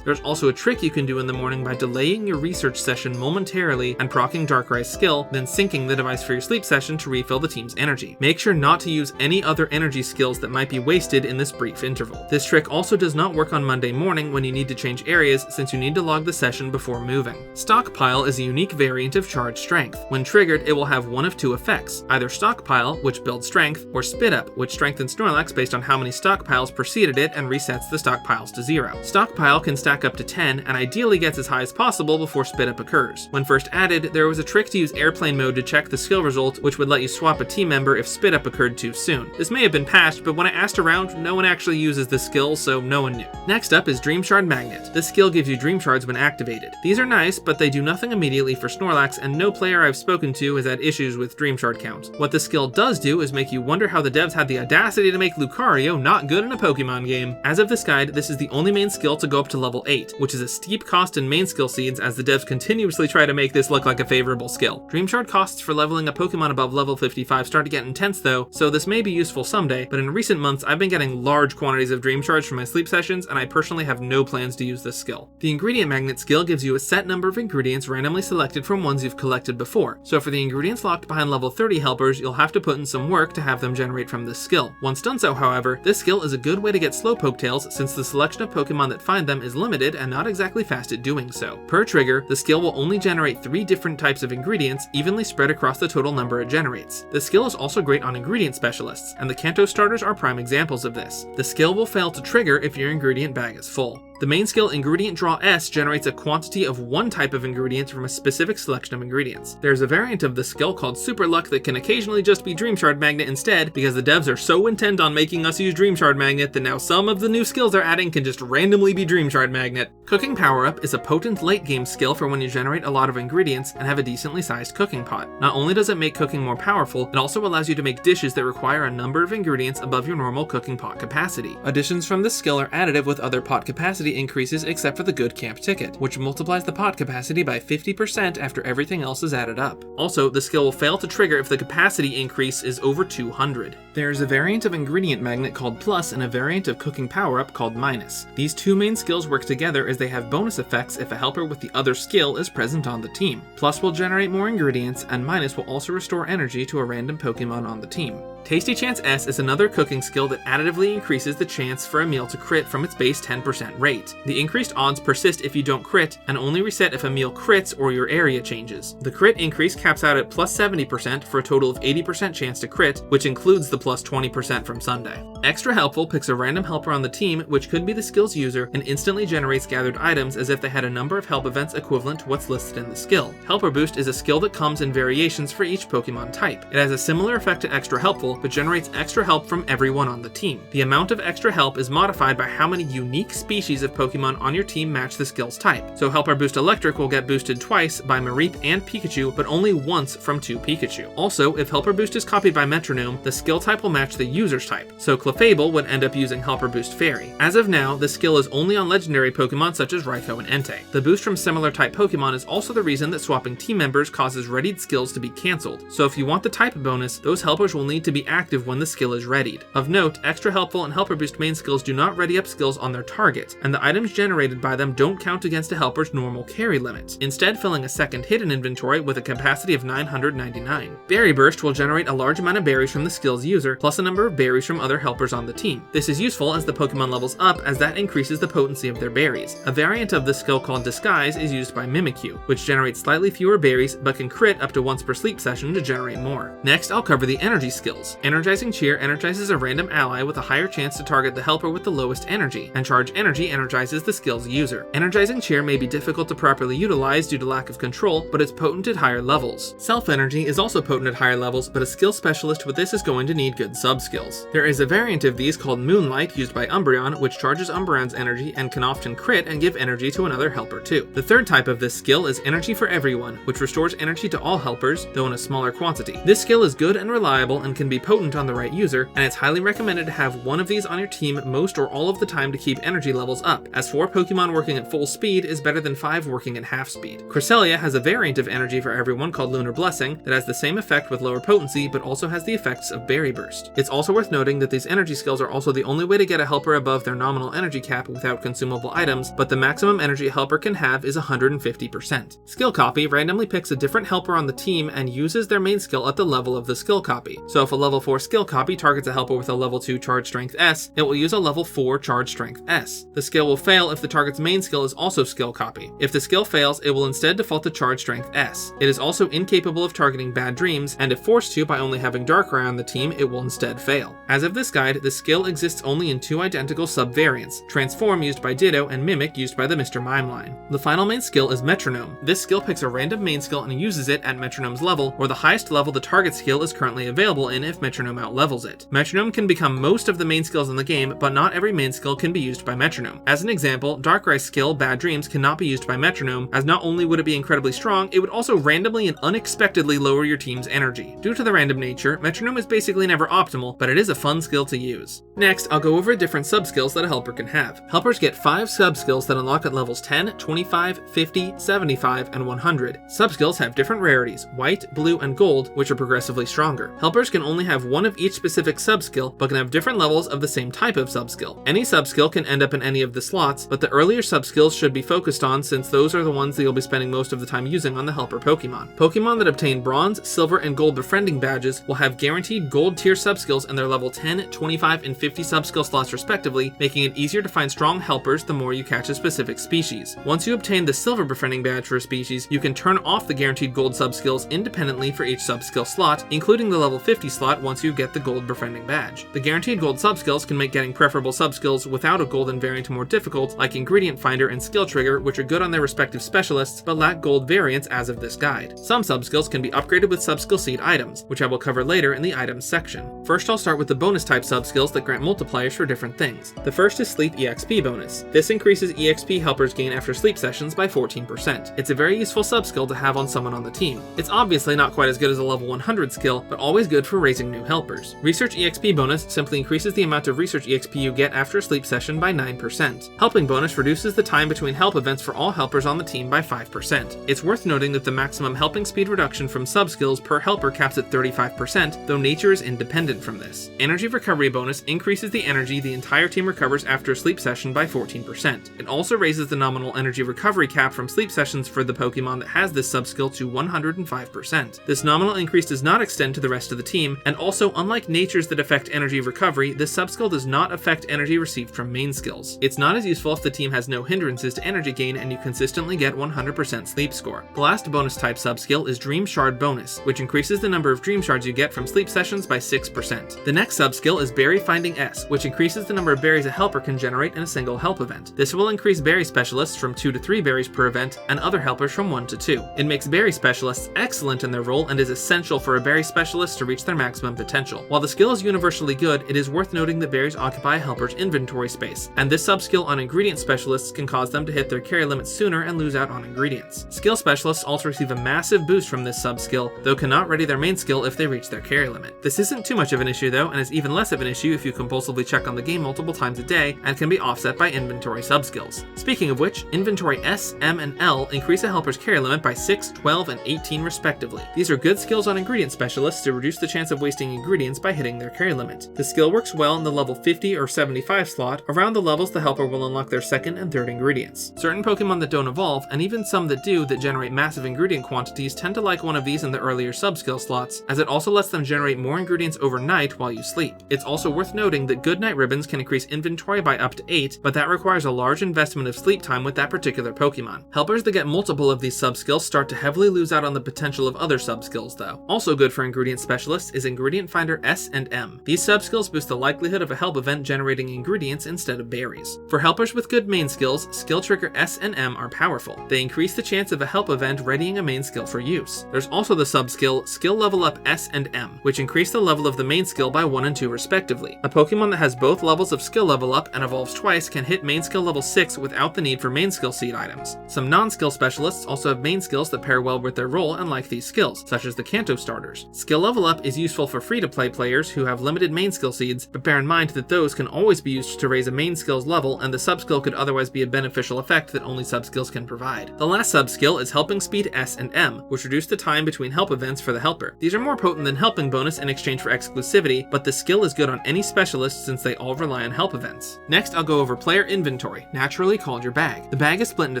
there's also a trick you can do in the morning by delaying your research session momentarily and proccing Darkrai's skill, then syncing the device for your sleep session to refill the team's energy. Make sure not to use any other energy skills that might be wasted in this brief interval. This trick also does not work on Monday morning when you need to change areas, since you need to log the session before moving. Stockpile is a unique variant of Charge Strength. When triggered, it will have one of 2 effects, either Stockpile, which builds strength, or Spit Up, which strengthens Snorlax based on how many stockpiles preceded it and resets the stockpiles to 0. Stockpile can stack up to 10 and ideally gets as high as possible before Spit Up occurs. When first added, there was a trick to use airplane mode to check the skill result, which would let you swap a team member if Spit Up occurred too soon. This may have been patched, but when I asked around, no one actually uses this skill, so no one knew. Next up is Dream Shard Magnet. This skill gives you Dream Shards when activated. These are nice, but they do nothing immediately for Snorlax, and no player I've spoken to has had issues with Dream Shard count. What the skill does do is make you wonder how the devs had the audacity to make Lucario not good in a Pokemon game. As of this guide, this is the only main skill to go up to level 8, which is a steep cost in main skill seeds, as the devs continuously try to make this look like a favorable skill. Dream Shard costs for leveling a Pokemon above level 55 start to get intense though, so this may be useful someday, but in recent months I've been getting large quantities of Dream Shards for my sleep sessions, and I personally have no plans to use this skill. The Ingredient Magnet skill gives you a set number of ingredients randomly selected from ones you've collected before, so for the ingredients locked behind level 30 helpers, you'll have to put in some work to have them generate from this skill. Once done so, however, this skill is a good way to get Slowpoke tails, since the selection of Pokemon that find them is limited and not exactly fast at doing so. Per trigger, the skill will only generate 3 different types of ingredients, evenly spread across the total number it generates. The skill is also great on ingredient specialists, and the Kanto starters are prime examples of this. The skill will fail to trigger if your ingredient bag is full. The main skill Ingredient Draw S generates a quantity of one type of ingredient from a specific selection of ingredients. There's a variant of the skill called Super Luck that can occasionally just be Dream Shard Magnet instead, because the devs are so intent on making us use Dream Shard Magnet that now some of the new skills they're adding can just randomly be Dream Shard Magnet. Cooking Power Up is a potent late game skill for when you generate a lot of ingredients and have a decently sized cooking pot. Not only does it make cooking more powerful, it also allows you to make dishes that require a number of ingredients above your normal cooking pot capacity. Additions from this skill are additive with other pot capacity increases except for the Good Camp ticket, which multiplies the pot capacity by 50% after everything else is added up. Also, the skill will fail to trigger if the capacity increase is over 200. There's a variant of Ingredient Magnet called Plus and a variant of Cooking Power Up called Minus. These two main skills work together as they have bonus effects if a helper with the other skill is present on the team. Plus will generate more ingredients, and Minus will also restore energy to a random Pokemon on the team. Tasty Chance S is another cooking skill that additively increases the chance for a meal to crit from its base 10% rate. The increased odds persist if you don't crit, and only reset if a meal crits or your area changes. The crit increase caps out at plus 70% for a total of 80% chance to crit, which includes the plus 20% from Sunday. Extra Helpful picks a random helper on the team, which could be the skill's user, and instantly generates gathered items as if they had a number of help events equivalent to what's listed in the skill. Helper Boost is a skill that comes in variations for each Pokemon type. It has a similar effect to Extra Helpful, but generates extra help from everyone on the team. The amount of extra help is modified by how many unique species of Pokemon on your team match the skill's type. So Helper Boost Electric will get boosted twice by Mareep and Pikachu, but only once from 2 Pikachu. Also, if Helper Boost is copied by Metronome, the skill type will match the user's type, so Clefable would end up using Helper Boost Fairy. As of now, the skill is only on legendary Pokemon such as Raikou and Entei. The boost from similar type Pokemon is also the reason that swapping team members causes readied skills to be cancelled, so if you want the type bonus, those helpers will need to be active when the skill is readied. Of note, Extra Helpful and Helper Boost main skills do not ready up skills on their target, and the items generated by them don't count against a helper's normal carry limit, instead filling a second hidden inventory with a capacity of 999. Berry Burst will generate a large amount of berries from the skill's user, plus a number of berries from other helpers on the team. This is useful as the Pokemon levels up, as that increases the potency of their berries. A variant of this skill called Disguise is used by Mimikyu, which generates slightly fewer berries but can crit up to once per sleep session to generate more. Next, I'll cover the energy skills. Energizing Cheer energizes a random ally with a higher chance to target the helper with the lowest energy, and Charge Energy energizes the skill's user. Energizing Cheer may be difficult to properly utilize due to lack of control, but it's potent at higher levels. Self Energy is also potent at higher levels, but a skill specialist with this is going to need good sub-skills. There is a variant of these called Moonlight used by Umbreon, which charges Umbreon's energy and can often crit and give energy to another helper too. The third type of this skill is Energy for Everyone, which restores energy to all helpers, though in a smaller quantity. This skill is good and reliable and can be potent on the right user, and it's highly recommended to have one of these on your team most or all of the time to keep energy levels up, as 4 Pokemon working at full speed is better than 5 working at half speed. Cresselia has a variant of Energy for Everyone called Lunar Blessing that has the same effect with lower potency, but also has the effects of Berry Burst. It's also worth noting that these energy skills are also the only way to get a helper above their nominal energy cap without consumable items, but the maximum energy a helper can have is 150%. Skill Copy randomly picks a different helper on the team and uses their main skill at the level of the skill copy. So if a level 4 skill copy targets a helper with a level 2 charge strength S, it will use a level 4 charge strength S. The skill will fail if the target's main skill is also skill copy. If the skill fails, it will instead default to charge strength S. It is also incapable of targeting Bad Dreams, and if forced to by only having Darkrai on the team, it will instead fail. As of this guide, the skill exists only in 2 identical sub-variants, Transform used by Ditto and Mimic used by the Mr. Mime line. The final main skill is Metronome. This skill picks a random main skill and uses it at Metronome's level, or the highest level the target skill is currently available in if Metronome outlevels it. Metronome can become most of the main skills in the game, but not every main skill can be used by Metronome. As an example, Darkrai's skill, Bad Dreams, cannot be used by Metronome, as not only would it be incredibly strong, it would also randomly and unexpectedly lower your team's energy. Due to the random nature, Metronome is basically never optimal, but it is a fun skill to use. Next, I'll go over different sub-skills that a helper can have. Helpers get 5 sub-skills that unlock at levels 10, 25, 50, 75, and 100. Sub-skills have different rarities, white, blue, and gold, which are progressively stronger. Helpers can only have one of each specific sub-skill, but can have different levels of the same type of sub-skill. Any sub-skill can end up in any of the slots, but the earlier sub-skills should be focused on since those are the ones that you'll be spending most of the time using on the helper Pokemon. Pokemon that obtain bronze, silver, and gold befriending badges will have guaranteed gold tier sub-skills in their level 10, 25, and 50 sub-skill slots respectively, making it easier to find strong helpers the more you catch a specific species. Once you obtain the silver befriending badge for a species, you can turn off the guaranteed gold sub-skills independently for each sub-skill slot, including the level 50 slot once you get the gold befriending badge. The guaranteed gold sub-skills can make getting preferable sub-skills without a golden variant more difficult, like Ingredient Finder and Skill Trigger, which are good on their respective specialists, but lack gold variants as of this guide. Some sub-skills can be upgraded with sub-skill seed items, which I will cover later in the items section. First, I'll start with the bonus type sub-skills that grant multipliers for different things. The first is Sleep EXP bonus. This increases EXP helpers gain after sleep sessions by 14%. It's a very useful sub-skill to have on someone on the team. It's obviously not quite as good as a level 100 skill, but always good for raising new helpers. Research EXP bonus simply increases the amount of research EXP you get after a sleep session by 9%. Helping bonus reduces the time between help events for all helpers on the team by 5%. It's worth noting that the maximum helping speed reduction from sub-skills per helper caps at 35%, though nature is independent different from this. Energy recovery bonus increases the energy the entire team recovers after a sleep session by 14%. It also raises the nominal energy recovery cap from sleep sessions for the Pokemon that has this subskill to 105%. This nominal increase does not extend to the rest of the team, and also unlike natures that affect energy recovery, this subskill does not affect energy received from main skills. It's not as useful if the team has no hindrances to energy gain and you consistently get 100% sleep score. The last bonus type subskill is Dream Shard bonus, which increases the number of Dream Shards you get from sleep sessions by 6%. The next subskill is Berry Finding S, which increases the number of berries a helper can generate in a single help event. This will increase berry specialists from 2 to 3 berries per event and other helpers from 1 to 2. It makes berry specialists excellent in their role and is essential for a berry specialist to reach their maximum potential. While the skill is universally good, it is worth noting that berries occupy a helper's inventory space, and this subskill on ingredient specialists can cause them to hit their carry limit sooner and lose out on ingredients. Skill specialists also receive a massive boost from this subskill, though cannot ready their main skill if they reach their carry limit. This isn't too much of an issue though, and is even less of an issue if you compulsively check on the game multiple times a day, and can be offset by inventory subskills. Speaking of which, inventory S, M, and L increase a helper's carry limit by 6, 12, and 18 respectively. These are good skills on ingredient specialists to reduce the chance of wasting ingredients by hitting their carry limit. The skill works well in the level 50 or 75 slot, around the levels the helper will unlock their second and third ingredients. Certain Pokemon that don't evolve, and even some that do that generate massive ingredient quantities, tend to like one of these in the earlier subskill slots, as it also lets them generate more ingredients overnight while you sleep. It's also worth noting that good night ribbons can increase inventory by up to 8, but that requires a large investment of sleep time with that particular Pokemon. Helpers that get multiple of these subskills start to heavily lose out on the potential of other subskills though. Also good for ingredient specialists is Ingredient Finder S and M. These subskills boost the likelihood of a help event generating ingredients instead of berries. For helpers with good main skills, skill trigger S and M are powerful. They increase the chance of a help event readying a main skill for use. There's also the subskill Skill Level Up S and M, which increase the level of the main skill by 1 and 2 respectively. A Pokemon that has both levels of skill level up and evolves twice can hit main skill level 6 without the need for main skill seed items. Some non-skill specialists also have main skills that pair well with their role and like these skills, such as the Kanto starters. Skill Level Up is useful for free-to-play players who have limited main skill seeds, but bear in mind that those can always be used to raise a main skill's level, and the subskill could otherwise be a beneficial effect that only subskills can provide. The last subskill is Helping Speed S and M, which reduce the time between help events for the helper. These are more potent than Helping bonus in exchange for exclusivity, but the skill is good on any specialist since they all rely on help events. Next, I'll go over player inventory, naturally called your bag. The bag is split into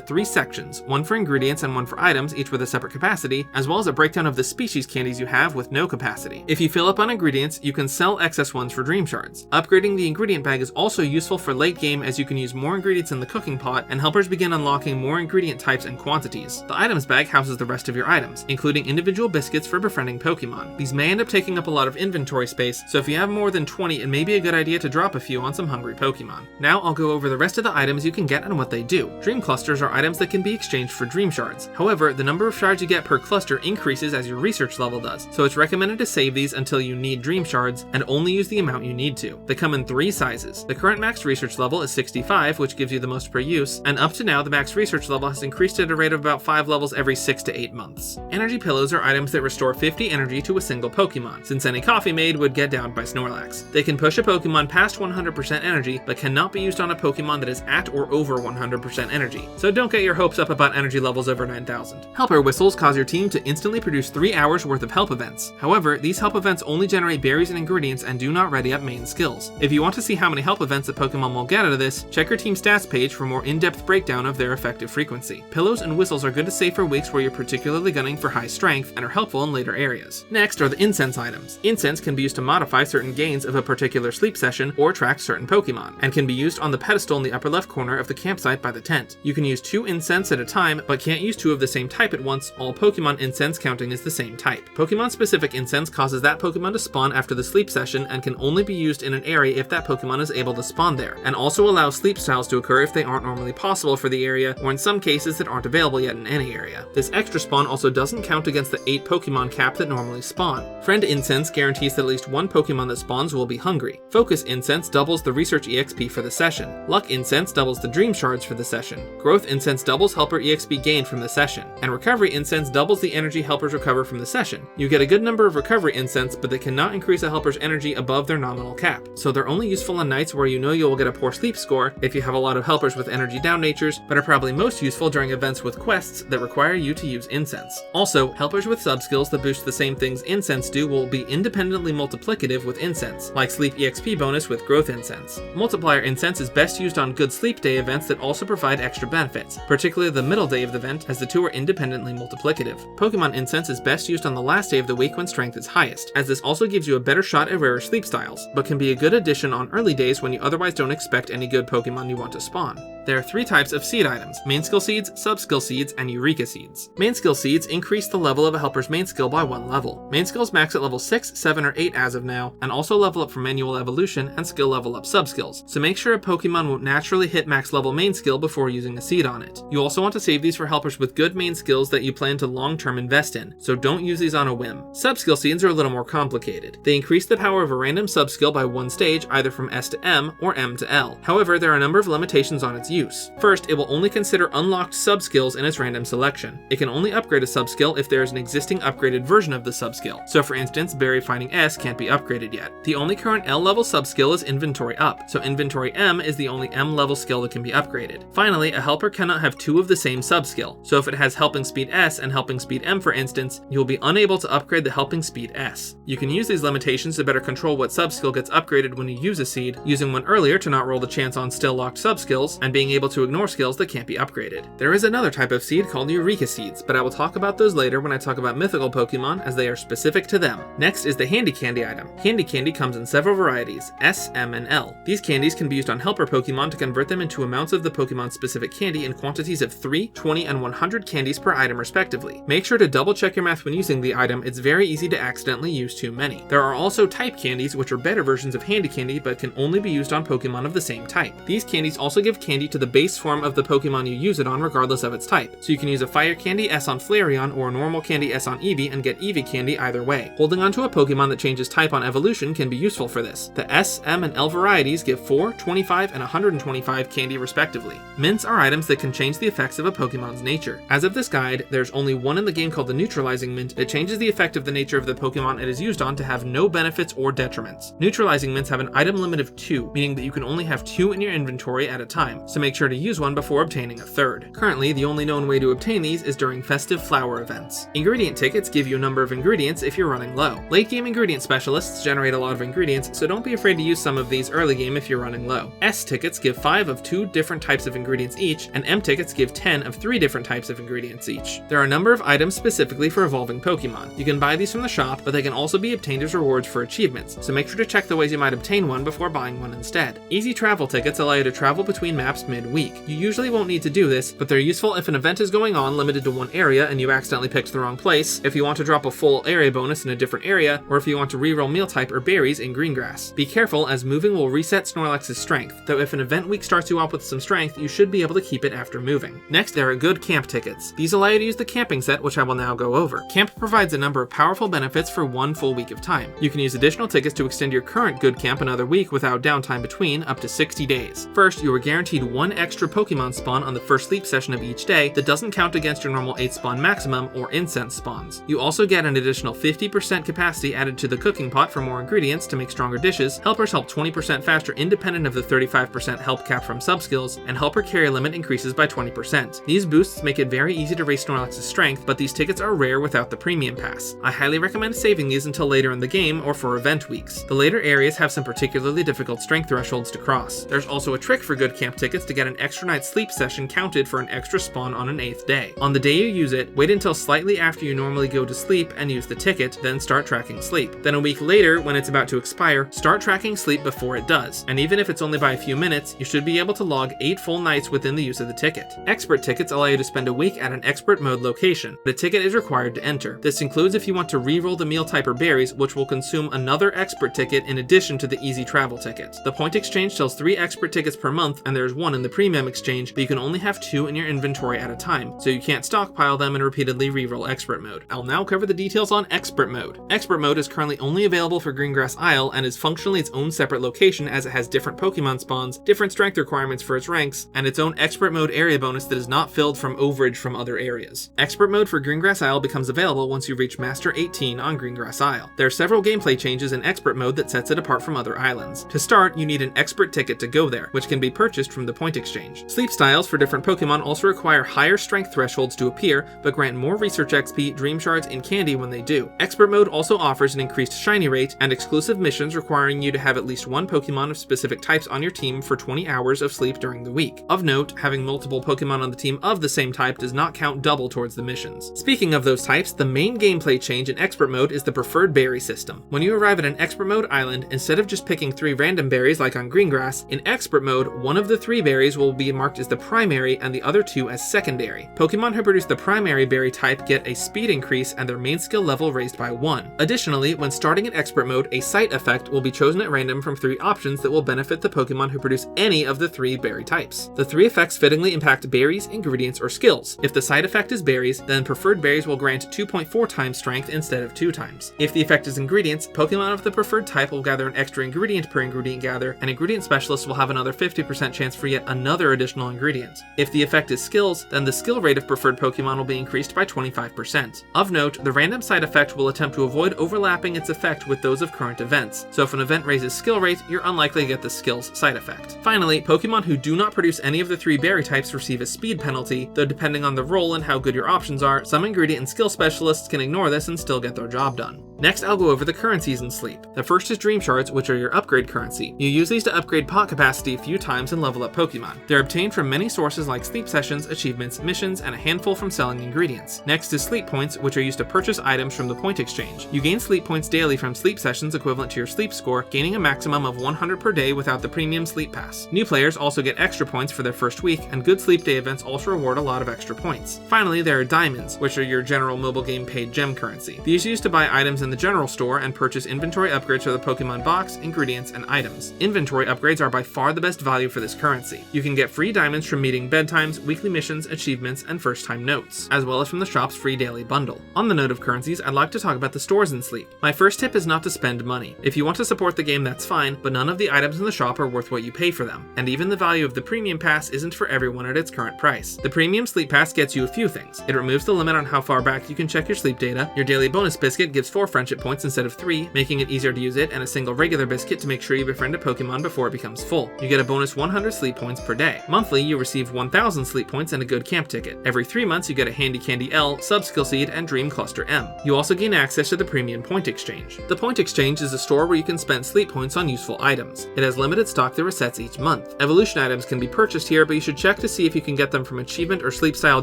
3 sections, one for ingredients and one for items, each with a separate capacity, as well as a breakdown of the species candies you have with no capacity. If you fill up on ingredients, you can sell excess ones for Dream Shards. Upgrading the ingredient bag is also useful for late game as you can use more ingredients in the cooking pot, and helpers begin unlocking more ingredient types and quantities. The items bag houses the rest of your items, including individual biscuits for befriending Pokemon. These may end up taking up a lot of inventory space, so if you have more than 20, it may be a good idea to drop a few on some hungry Pokemon. Now I'll go over the rest of the items you can get and what they do. Dream Clusters are items that can be exchanged for Dream Shards. However, the number of shards you get per cluster increases as your research level does, so it's recommended to save these until you need Dream Shards and only use the amount you need to. They come in 3 sizes. The current max research level is 65, which gives you the most per use, and up to now the max research level has increased at a rate of about 5 levels every 6 to 8 months. Energy Pillows are items that restore 50 energy to a single Pokemon, since any coffee made would get downed by Snorlax. They can push a Pokemon past 100% energy, but cannot be used on a Pokemon that is at or over 100% energy, so don't get your hopes up about energy levels over 9,000. Helper Whistles cause your team to instantly produce 3 hours worth of help events. However, these help events only generate berries and ingredients and do not ready up main skills. If you want to see how many help events a Pokemon will get out of this, check your team stats page for more in-depth breakdown of their effective frequency. Pillows and Whistles are good to save for weeks where you're particularly gunning for high strength and are helpful in later areas. Next are the Incense items. Incense can be used to modify certain gains of a particular sleep session or attract certain Pokemon, and can be used on the pedestal in the upper left corner of the campsite by the tent. You can use 2 incense at a time, but can't use 2 of the same type at once, all Pokemon incense counting as the same type. Pokemon-specific incense causes that Pokemon to spawn after the sleep session and can only be used in an area if that Pokemon is able to spawn there, and also allows sleep styles to occur if they aren't normally possible for the area, or in some cases that aren't available yet in any area. This extra spawn also doesn't count against the 8 Pokemon cap that normally spawn. Friend Incense guarantees that at least one Pokemon that spawns will be hungry. Focus Incense doubles the Research EXP for the session. Luck Incense doubles the Dream Shards for the session. Growth Incense doubles Helper EXP gained from the session. And Recovery Incense doubles the energy helpers recover from the session. You get a good number of Recovery Incense, but they cannot increase a helper's energy above their nominal cap, so they're only useful on nights where you know you will get a poor sleep score if you have a lot of helpers with energy down natures, but are probably most useful during events with quests that require you to use Incense. Also, helpers with subskills that boost the same things Incense do will be independently multiplicative with incense, like Sleep EXP bonus with growth incense. Multiplier incense is best used on good sleep day events that also provide extra benefits, particularly the middle day of the event, as the two are independently multiplicative. Pokemon incense is best used on the last day of the week when strength is highest, as this also gives you a better shot at rarer sleep styles, but can be a good addition on early days when you otherwise don't expect any good Pokemon you want to spawn. There are 3 types of seed items: main skill seeds, sub-skill seeds, and Eureka seeds. Main skill seeds increase the level of a helper's main skill by 1 level. Main skills max at level 6, 7, or 8 as of now, and also level up for manual evolution and skill level up sub-skills, so make sure a Pokemon won't naturally hit max level main skill before using a seed on it. You also want to save these for helpers with good main skills that you plan to long-term invest in, so don't use these on a whim. Sub-skill seeds are a little more complicated. They increase the power of a random sub-skill by 1 stage, either from S to M or M to L. However, there are a number of limitations on its use. First, it will only consider unlocked sub-skills in its random selection. It can only upgrade a sub-skill if there is an existing upgraded version of the sub-skill. So for instance, Berry Finding S can't be upgraded yet. The only current L level sub-skill is Inventory Up, so Inventory M is the only M level skill that can be upgraded. Finally, a helper cannot have 2 of the same sub-skill, so if it has Helping Speed S and Helping Speed M for instance, you will be unable to upgrade the Helping Speed S. You can use these limitations to better control what sub-skill gets upgraded when you use a seed, using one earlier to not roll the chance on still locked sub-skills, and being able to ignore skills that can't be upgraded. There is another type of seed called Eureka seeds, but I will talk about those later when I talk about mythical Pokemon, as they are specific to them. Next is the Handy Candy item. Handy Candy comes in several varieties, S, M, and L. These candies can be used on helper Pokemon to convert them into amounts of the Pokemon specific candy in quantities of 3, 20, and 100 candies per item respectively. Make sure to double check your math when using the item, it's very easy to accidentally use too many. There are also type candies, which are better versions of Handy Candy but can only be used on Pokemon of the same type. These candies also give candy to the base form of the Pokemon you use it on regardless of its type, so you can use a Fire Candy S on Flareon or a normal candy S on Eevee and get Eevee candy either way. Holding onto a Pokemon that changes type on evolution can be useful for this. The S, M, and L varieties give 4, 25, and 125 candy respectively. Mints are items that can change the effects of a Pokemon's nature. As of this guide, there's only one in the game called the Neutralizing Mint that changes the effect of the nature of the Pokemon it is used on to have no benefits or detriments. Neutralizing Mints have an item limit of 2, meaning that you can only have 2 in your inventory at a time, so make sure to use one before obtaining a third. Currently, the only known way to obtain these is during festive flower events. Ingredient tickets give you a number of ingredients if you're running low. Late game ingredient specialists generate a lot of ingredients, so don't be afraid to use some of these early game if you're running low. S tickets give 5 of 2 different types of ingredients each, and M tickets give 10 of 3 different types of ingredients each. There are a number of items specifically for evolving Pokemon. You can buy these from the shop, but they can also be obtained as rewards for achievements, so make sure to check the ways you might obtain one before buying one instead. Easy travel tickets allow you to travel between maps mid-week. You usually won't need to do this, but they're useful if an event is going on limited to one area and you accidentally picked the wrong place, if you want to drop a full area bonus in a different area, or if you want to reroll meal type or berries in green grass. Be careful, as moving will reset Snorlax's strength, though if an event week starts you off with some strength, you should be able to keep it after moving. Next, there are good camp tickets. These allow you to use the camping set, which I will now go over. Camp provides a number of powerful benefits for one full week of time. You can use additional tickets to extend your current good camp another week without downtime between, up to 60 days. First, you are guaranteed 1 extra Pokemon spawn on the first sleep session of each day that doesn't count against your normal 8 spawn maximum or incense spawns. You also get an additional 50% capacity added to the cooking pot for more ingredients to make stronger dishes. Helpers help 20% faster independent of the 35% help cap from sub-skills, and helper carry limit increases by 20%. These boosts make it very easy to raise Snorlax's strength, but these tickets are rare without the premium pass. I highly recommend saving these until later in the game or for event weeks. The later areas have some particularly difficult strength thresholds to cross. There's also a trick for good camp tickets to get an extra night's sleep session counted for an extra spawn on an 8th day. On the day you use it, wait until slightly after you normally go to sleep and use the ticket, then start tracking sleep. Then a week later, when it's about to expire, start tracking sleep before it does. And even if it's only by a few minutes, you should be able to log 8 full nights within the use of the ticket. Expert tickets allow you to spend a week at an expert mode location. The ticket is required to enter. This includes if you want to reroll the meal type or berries, which will consume another expert ticket in addition to the easy travel ticket. The point exchange sells 3 expert tickets per month, and there's 1 in the premium exchange, but you can only have 2 in your inventory at a time, so you can't stockpile them and repeatedly reroll expert mode. I'll now cover the details on expert mode. Expert mode is currently only available for Greengrass Isle and is functionally its own separate location, as it has different Pokemon spawns, different strength requirements for its ranks, and its own expert mode area bonus that is not filled from overage from other areas. Expert mode for Greengrass Isle becomes available once you reach Master 18 on Greengrass Isle. There are several gameplay changes in expert mode that sets it apart from other islands. To start, you need an expert ticket to go there, which can be purchased from the point exchange. Sleep styles for different Pokemon also require higher strength thresholds to appear, but grant more research XP, dream shards, and candy when they do. Expert mode also offers an increased increased shiny rate, and exclusive missions requiring you to have at least one Pokemon of specific types on your team for 20 hours of sleep during the week. Of note, having multiple Pokemon on the team of the same type does not count double towards the missions. Speaking of those types, the main gameplay change in Expert Mode is the preferred berry system. When you arrive at an Expert Mode island, instead of just picking 3 random berries like on Greengrass, in Expert Mode, one of the 3 berries will be marked as the primary and the other 2 as secondary. Pokemon who produce the primary berry type get a speed increase and their main skill level raised by 1. Additionally, when starting in Expert Mode, a sight effect will be chosen at random from 3 options that will benefit the Pokemon who produce any of the 3 berry types. The 3 effects fittingly impact berries, ingredients, or skills. If the side effect is berries, then preferred berries will grant 2.4 times strength instead of 2 times. If the effect is ingredients, Pokemon of the preferred type will gather an extra ingredient per ingredient gather, and ingredient specialists will have another 50% chance for yet another additional ingredient. If the effect is skills, then the skill rate of preferred Pokemon will be increased by 25%. Of note, the random side effect will attempt to avoid overlapping its effect with those of current events, so if an event raises skill rate, you're unlikely to get the skill's side effect. Finally, Pokemon who do not produce any of the 3 berry types receive a speed penalty, though depending on the role and how good your options are, some ingredient and skill specialists can ignore this and still get their job done. Next, I'll go over the currencies in Sleep. The first is Dream Shards, which are your upgrade currency. You use these to upgrade pot capacity a few times and level up Pokemon. They're obtained from many sources like sleep sessions, achievements, missions, and a handful from selling ingredients. Next is Sleep Points, which are used to purchase items from the point exchange. You gain Sleep Points daily from sleep sessions equivalent to your sleep score, gaining a maximum of 100 per day without the premium sleep pass. New players also get extra points for their first week, and good sleep day events also reward a lot of extra points. Finally, there are Diamonds, which are your general mobile game paid gem currency. These are used to buy items in the general store and purchase inventory upgrades for the Pokemon box, ingredients, and items. Inventory upgrades are by far the best value for this currency. You can get free diamonds from meeting bedtimes, weekly missions, achievements, and first-time notes, as well as from the shop's free daily bundle. On the note of currencies, I'd like to talk about the stores in Sleep. My first tip is not to spend money. If you want to support the game, that's fine, but none of the items in the shop are worth what you pay for them, and even the value of the premium pass isn't for everyone at its current price. The premium sleep pass gets you a few things. It removes the limit on how far back you can check your sleep data, your daily bonus biscuit gives 4 friendship points instead of 3, making it easier to use it, and a single regular biscuit to make sure you befriend a Pokemon before it becomes full. You get a bonus 100 sleep points per day. Monthly, you receive 1,000 sleep points and a good camp ticket. Every 3 months, you get a Handy Candy L, Sub-Skill Seed, and Dream Cluster M. You also gain access to the premium point exchange. The point exchange is a store where you can spend sleep points on useful items. It has limited stock that resets each month. Evolution items can be purchased here, but you should check to see if you can get them from achievement or sleep-style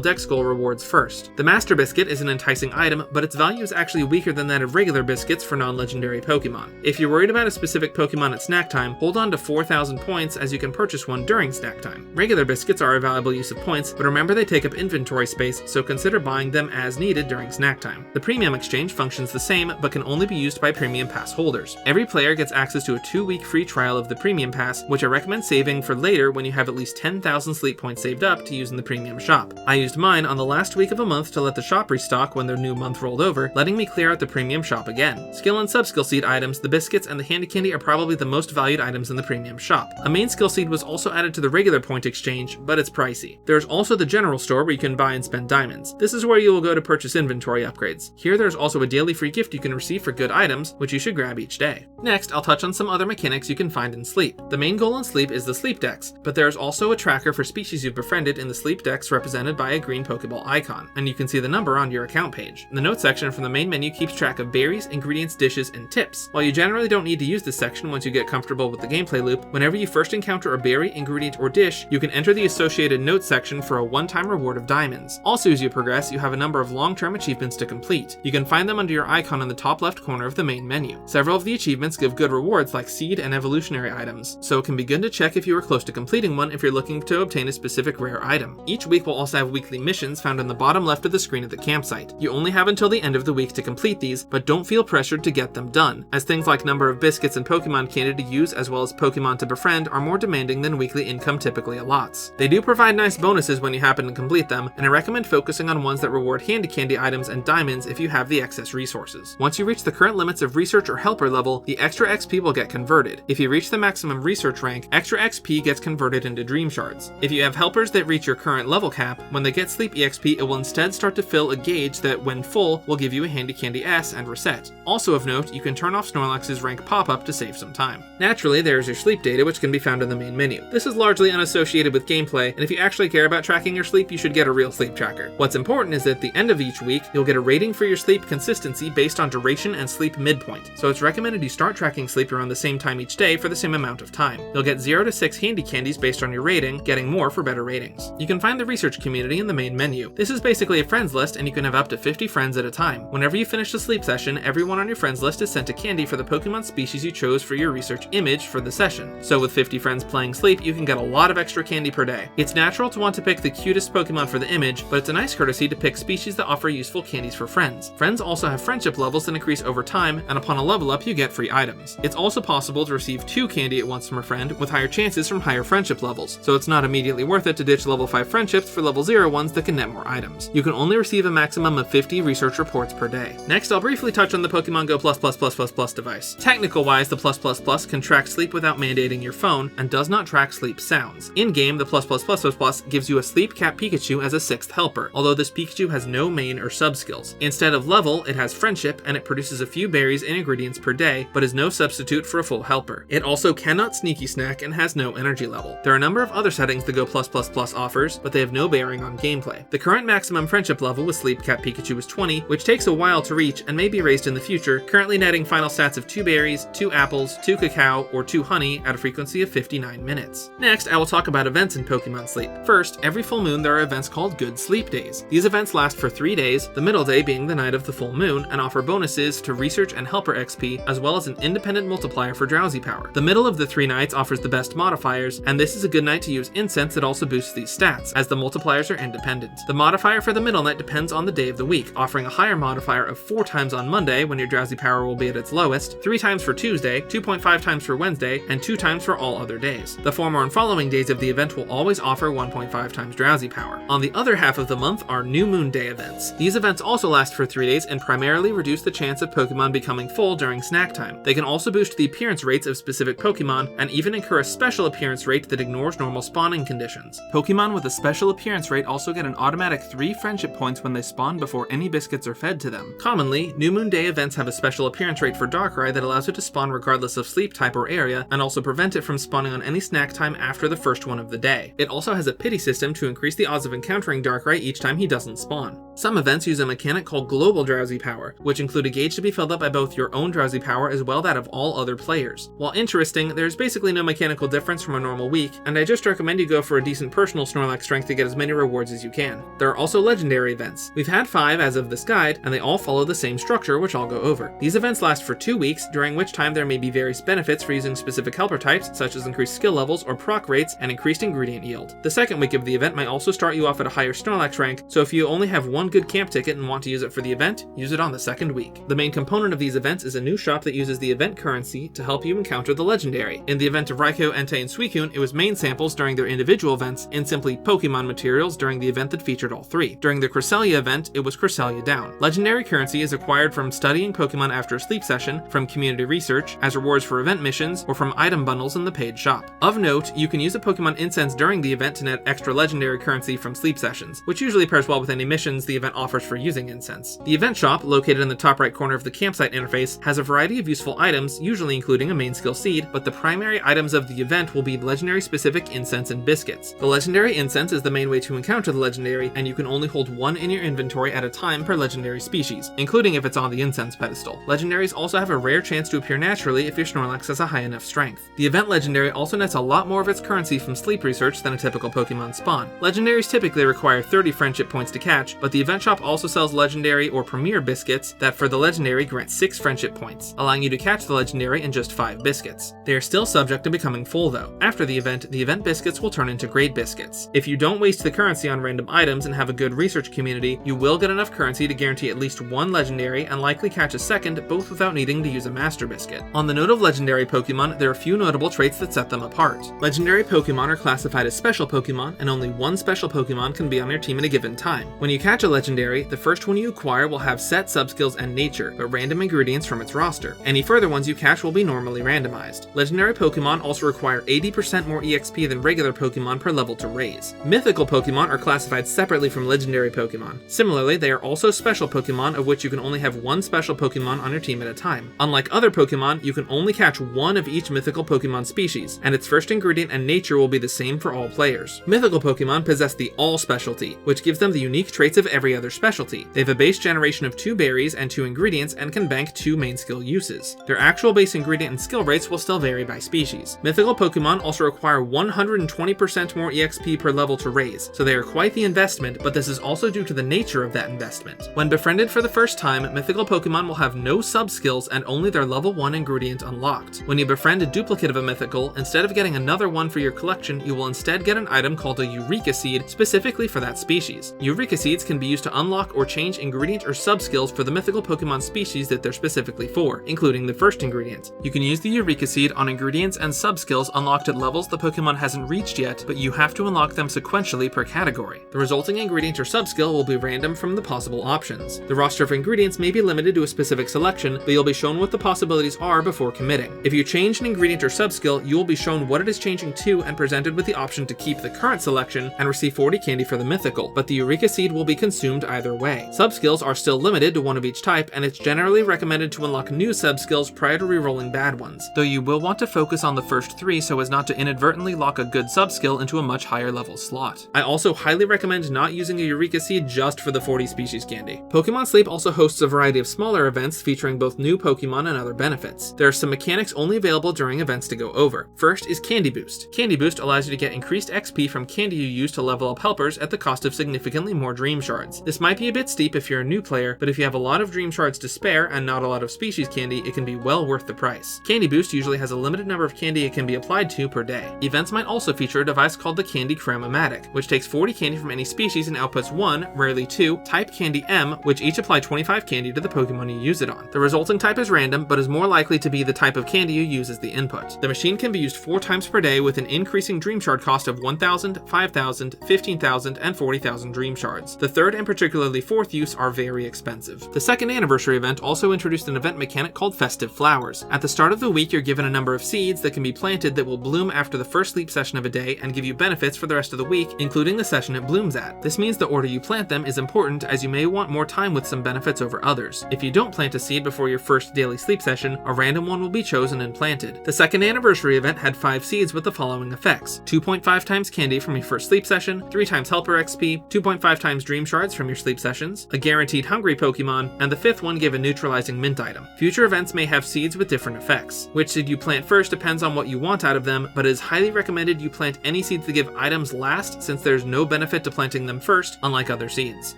dex goal rewards first. The Master Biscuit is an enticing item, but its value is actually weaker than that of regular biscuits for non-legendary Pokemon. If you're worried about a specific Pokemon at snack time, hold on to 4,000 points as you can purchase one during snack time. Regular biscuits are a valuable use of points, but remember they take up inventory space, so consider buying them as needed during snack time. The premium exchange functions the same, but can only be used by premium pass holders. Every player gets access to a 2-week free trial of the premium pass, which I recommend saving for later when you have at least 10,000 sleep points saved up to use in the premium shop. I used mine on the last week of a month to let the shop restock when their new month rolled over, letting me clear out the premium shop again. Skill and sub-skill seed items, the biscuits, and the Handy Candy are probably the most valued items in the premium shop. A main skill seed was also added to the regular point exchange, but it's pricey. There's also the general store where you can buy and spend diamonds. This is where you will go to purchase inventory upgrades. Here there's also a daily free gift you can receive for good items, which you should grab each day. Next, I'll touch on some other mechanics you can find in Sleep. The main goal in Sleep is the Sleep Dex, but there's also a tracker for species you've befriended in the Sleep Dex represented by a green Pokeball icon, and you can see the number on your account page. The notes section from the main menu keeps track of berries, ingredients, dishes, and tips. While you generally don't need to use this section once you get comfortable with the gameplay loop, whenever you first encounter a berry, ingredient, or dish, you can enter the associated notes section for a one-time reward of diamonds. Also, as you progress, you have a number of long-term achievements to complete. You can find them under your icon in the top left corner of the main menu. Several of the achievements give good rewards like seed and evolutionary items, so it can be good to check if you are close to completing one if you're looking to obtain a specific rare item. Each week will also have weekly missions found on the bottom left of the screen at the campsite. You only have until the end of the week to complete these, but don't feel pressured to get them done, as things like number of biscuits and Pokemon candy to use as well as Pokemon to befriend are more demanding than weekly income typically allots. They do provide nice bonuses when you happen to complete them, and I recommend focusing on ones that reward Handy Candy items and diamonds if you have the excess resources. Once you reach the current limits of research or helper level, the extra XP will get converted. If you reach the maximum research rank, extra XP gets converted into Dream Shards. If you have helpers that reach your current level cap, when they get Sleep EXP, it will instead start to fill a gauge that, when full, will give you a Handy Candy S and set. Also of note, you can turn off Snorlax's rank pop-up to save some time. Naturally, there is your sleep data, which can be found in the main menu. This is largely unassociated with gameplay, and if you actually care about tracking your sleep, you should get a real sleep tracker. What's important is that at the end of each week, you'll get a rating for your sleep consistency based on duration and sleep midpoint, so it's recommended you start tracking sleep around the same time each day for the same amount of time. You'll get 0 to 6 handy candies based on your rating, getting more for better ratings. You can find the research community in the main menu. This is basically a friends list, and you can have up to 50 friends at a time. Whenever you finish the sleep session, everyone on your friends list is sent a candy for the Pokemon species you chose for your research image for the session. So with 50 friends playing sleep, you can get a lot of extra candy per day. It's natural to want to pick the cutest Pokemon for the image, but it's a nice courtesy to pick species that offer useful candies for friends. Friends also have friendship levels that increase over time, and upon a level up, you get free items. It's also possible to receive 2 candy at once from a friend, with higher chances from higher friendship levels, so it's not immediately worth it to ditch level 5 friendships for level 0 ones that can net more items. You can only receive a maximum of 50 research reports per day. Next, I'll briefly touch on the Pokemon Go +++++ device. Technical-wise, the +++ can track sleep without mandating your phone, and does not track sleep sounds. In-game, the ++++ gives you a Sleep Cat Pikachu as a 6th helper, although this Pikachu has no main or sub-skills. Instead of level, it has friendship, and it produces a few berries and ingredients per day, but is no substitute for a full helper. It also cannot sneaky snack and has no energy level. There are a number of other settings the Go +++ offers, but they have no bearing on gameplay. The current maximum friendship level with Sleep Cat Pikachu is 20, which takes a while to reach and may be raised in the future, currently netting final stats of 2 berries, 2 apples, 2 cacao, or 2 honey at a frequency of 59 minutes. Next, I will talk about events in Pokemon Sleep. First, every full moon there are events called Good Sleep Days. These events last for 3 days, the middle day being the night of the full moon, and offer bonuses to research and helper XP, as well as an independent multiplier for Drowsy power. The middle of the 3 nights offers the best modifiers, and this is a good night to use incense that also boosts these stats, as the multipliers are independent. The modifier for the middle night depends on the day of the week, offering a higher modifier of 4 times on Monday when your Drowsy power will be at its lowest, 3 times for Tuesday, 2.5 times for Wednesday, and 2 times for all other days. The former and following days of the event will always offer 1.5 times Drowsy power. On the other half of the month are New Moon Day events. These events also last for 3 days and primarily reduce the chance of Pokemon becoming full during snack time. They can also boost the appearance rates of specific Pokemon, and even incur a special appearance rate that ignores normal spawning conditions. Pokemon with a special appearance rate also get an automatic 3 friendship points when they spawn before any biscuits are fed to them. Commonly, New Moon Day events have a special appearance rate for Darkrai that allows it to spawn regardless of sleep type or area, and also prevent it from spawning on any snack time after the first one of the day. It also has a pity system to increase the odds of encountering Darkrai each time he doesn't spawn. Some events use a mechanic called Global Drowsy Power, which include a gauge to be filled up by both your own Drowsy Power as well that of all other players. While interesting, there's basically no mechanical difference from a normal week, and I just recommend you go for a decent personal Snorlax strength to get as many rewards as you can. There are also legendary events. We've had 5 as of this guide, and they all follow the same structure, which I'll go over. These events last for 2 weeks, during which time there may be various benefits for using specific helper types, such as increased skill levels or proc rates and increased ingredient yield. The second week of the event might also start you off at a higher Snorlax rank, so if you only have 1 good camp ticket and want to use it for the event, use it on the second week. The main component of these events is a new shop that uses the event currency to help you encounter the legendary. In the event of Raikou, Entei, and Suicune, it was main samples during their individual events, and simply Pokemon materials during the event that featured all 3. During the Cresselia event, it was Cresselia down. Legendary currency is acquired from studying Pokemon after a sleep session, from community research, as rewards for event missions, or from item bundles in the paid shop. Of note, you can use a Pokemon Incense during the event to net extra legendary currency from sleep sessions, which usually pairs well with any missions the event offers for using Incense. The event shop, located in the top right corner of the campsite interface, has a variety of useful items, usually including a main skill seed, but the primary items of the event will be legendary specific incense and biscuits. The legendary incense is the main way to encounter the legendary, and you can only hold 1 in your inventory at a time per legendary species, including if it's on the incense pedestal. Legendaries also have a rare chance to appear naturally if your Snorlax has a high enough strength. The event legendary also nets a lot more of its currency from sleep research than a typical Pokemon spawn. Legendaries typically require 30 friendship points to catch, but the event shop also sells legendary or premier biscuits that for the legendary grant 6 friendship points, allowing you to catch the legendary in just 5 biscuits. They are still subject to becoming full though. After the event biscuits will turn into grade biscuits. If you don't waste the currency on random items and have a good research community, you will get enough currency to guarantee at least 1 legendary and likely catch a second, both without needing to use a master biscuit. On the note of legendary Pokemon, there are a few notable traits that set them apart. Legendary Pokemon are classified as special Pokemon, and only 1 special Pokemon can be on your team at a given time. When you catch a legendary, the first one you acquire will have set subskills and nature, but random ingredients from its roster. Any further ones you catch will be normally randomized. Legendary Pokemon also require 80% more EXP than regular Pokemon per level to raise. Mythical Pokemon are classified separately from legendary Pokemon. Similarly, they are also special Pokemon, of which you can only have one special Pokemon on your team at a time. Unlike other Pokemon, you can only catch one of each mythical Pokemon species, and its first ingredient and nature will be the same for all players. Mythical Pokemon possess the All specialty, which gives them the unique traits of every other specialty. They have a base generation of 2 berries and 2 ingredients and can bank 2 main skill uses. Their actual base ingredient and skill rates will still vary by species. Mythical Pokemon also require 120% more EXP per level to raise, so they are quite the investment, but this is also due to the nature of that investment. When befriended for the first time, mythical Pokemon will have no sub-skills and only their level 1 ingredient unlocked. When you befriend a duplicate of a mythical, instead of getting another one for your collection, you will instead get an item called a Eureka Seed specifically for that species. Eureka Seeds can be used to unlock or change ingredient or sub-skills for the mythical Pokemon species that they're specifically for, including the first ingredient. You can use the Eureka Seed on ingredients and sub-skills unlocked at levels the Pokemon hasn't reached yet, but you have to unlock them sequentially per category. The resulting ingredient or sub-skill will be random from the possible options. The roster of ingredients may be limited to a specific selection, but you'll be shown what the possibilities are before committing. If you change an ingredient or sub-skill, you will be shown what it is changing to and presented with the option to keep the current selection and receive 40 candy for the mythical, but the Eureka Seed will be consumed either way. Sub-skills are still limited to 1 of each type, and it's generally recommended to unlock new sub-skills prior to re-rolling bad ones, though you will want to focus on the first 3 so as not to inadvertently lock a good sub-skill into a much higher level slot. I also highly recommend not using a Eureka Seed just for the 40 species candy. Pokémon Sleep also hosts a variety of smaller events featuring both new Pokemon and other benefits. There are some mechanics only available during events to go over. First is Candy Boost. Candy Boost allows you to get increased XP from candy you use to level up helpers at the cost of significantly more Dream Shards. This might be a bit steep if you're a new player, but if you have a lot of Dream Shards to spare and not a lot of species candy, it can be well worth the price. Candy Boost usually has a limited number of candy it can be applied to per day. Events might also feature a device called the Candy Cram-o-matic, which takes 40 candy from any species and outputs 1, rarely 2, type Candy M, which each apply 25 candy to the Pokemon you use it on. The resulting type is random, but is more likely to be the type of candy you use as the input. The machine can be used 4 times per day with an increasing Dream Shard cost of 1,000, 5,000, 15,000, and 40,000 Dream Shards. The third and particularly fourth use are very expensive. The second anniversary event also introduced an event mechanic called Festive Flowers. At the start of the week, you're given a number of seeds that can be planted that will bloom after the first sleep session of a day and give you benefits for the rest of the week, including the session it blooms at. This means the order you plant them is important, as you may want more time with some benefits over others. If you don't plant a seed before your first daily sleep session, a random one will be chosen and planted. The second anniversary event had 5 seeds with the following effects: 2.5 times candy from your first sleep session, 3 times helper XP, 2.5 times Dream Shards from your sleep sessions, a guaranteed hungry Pokemon, and the 5th one gave a neutralizing mint item. Future events may have seeds with different effects. Which seed you plant first depends on what you want out of them, but it is highly recommended you plant any seeds that give items last, since there's no benefit to planting them first, unlike other seeds.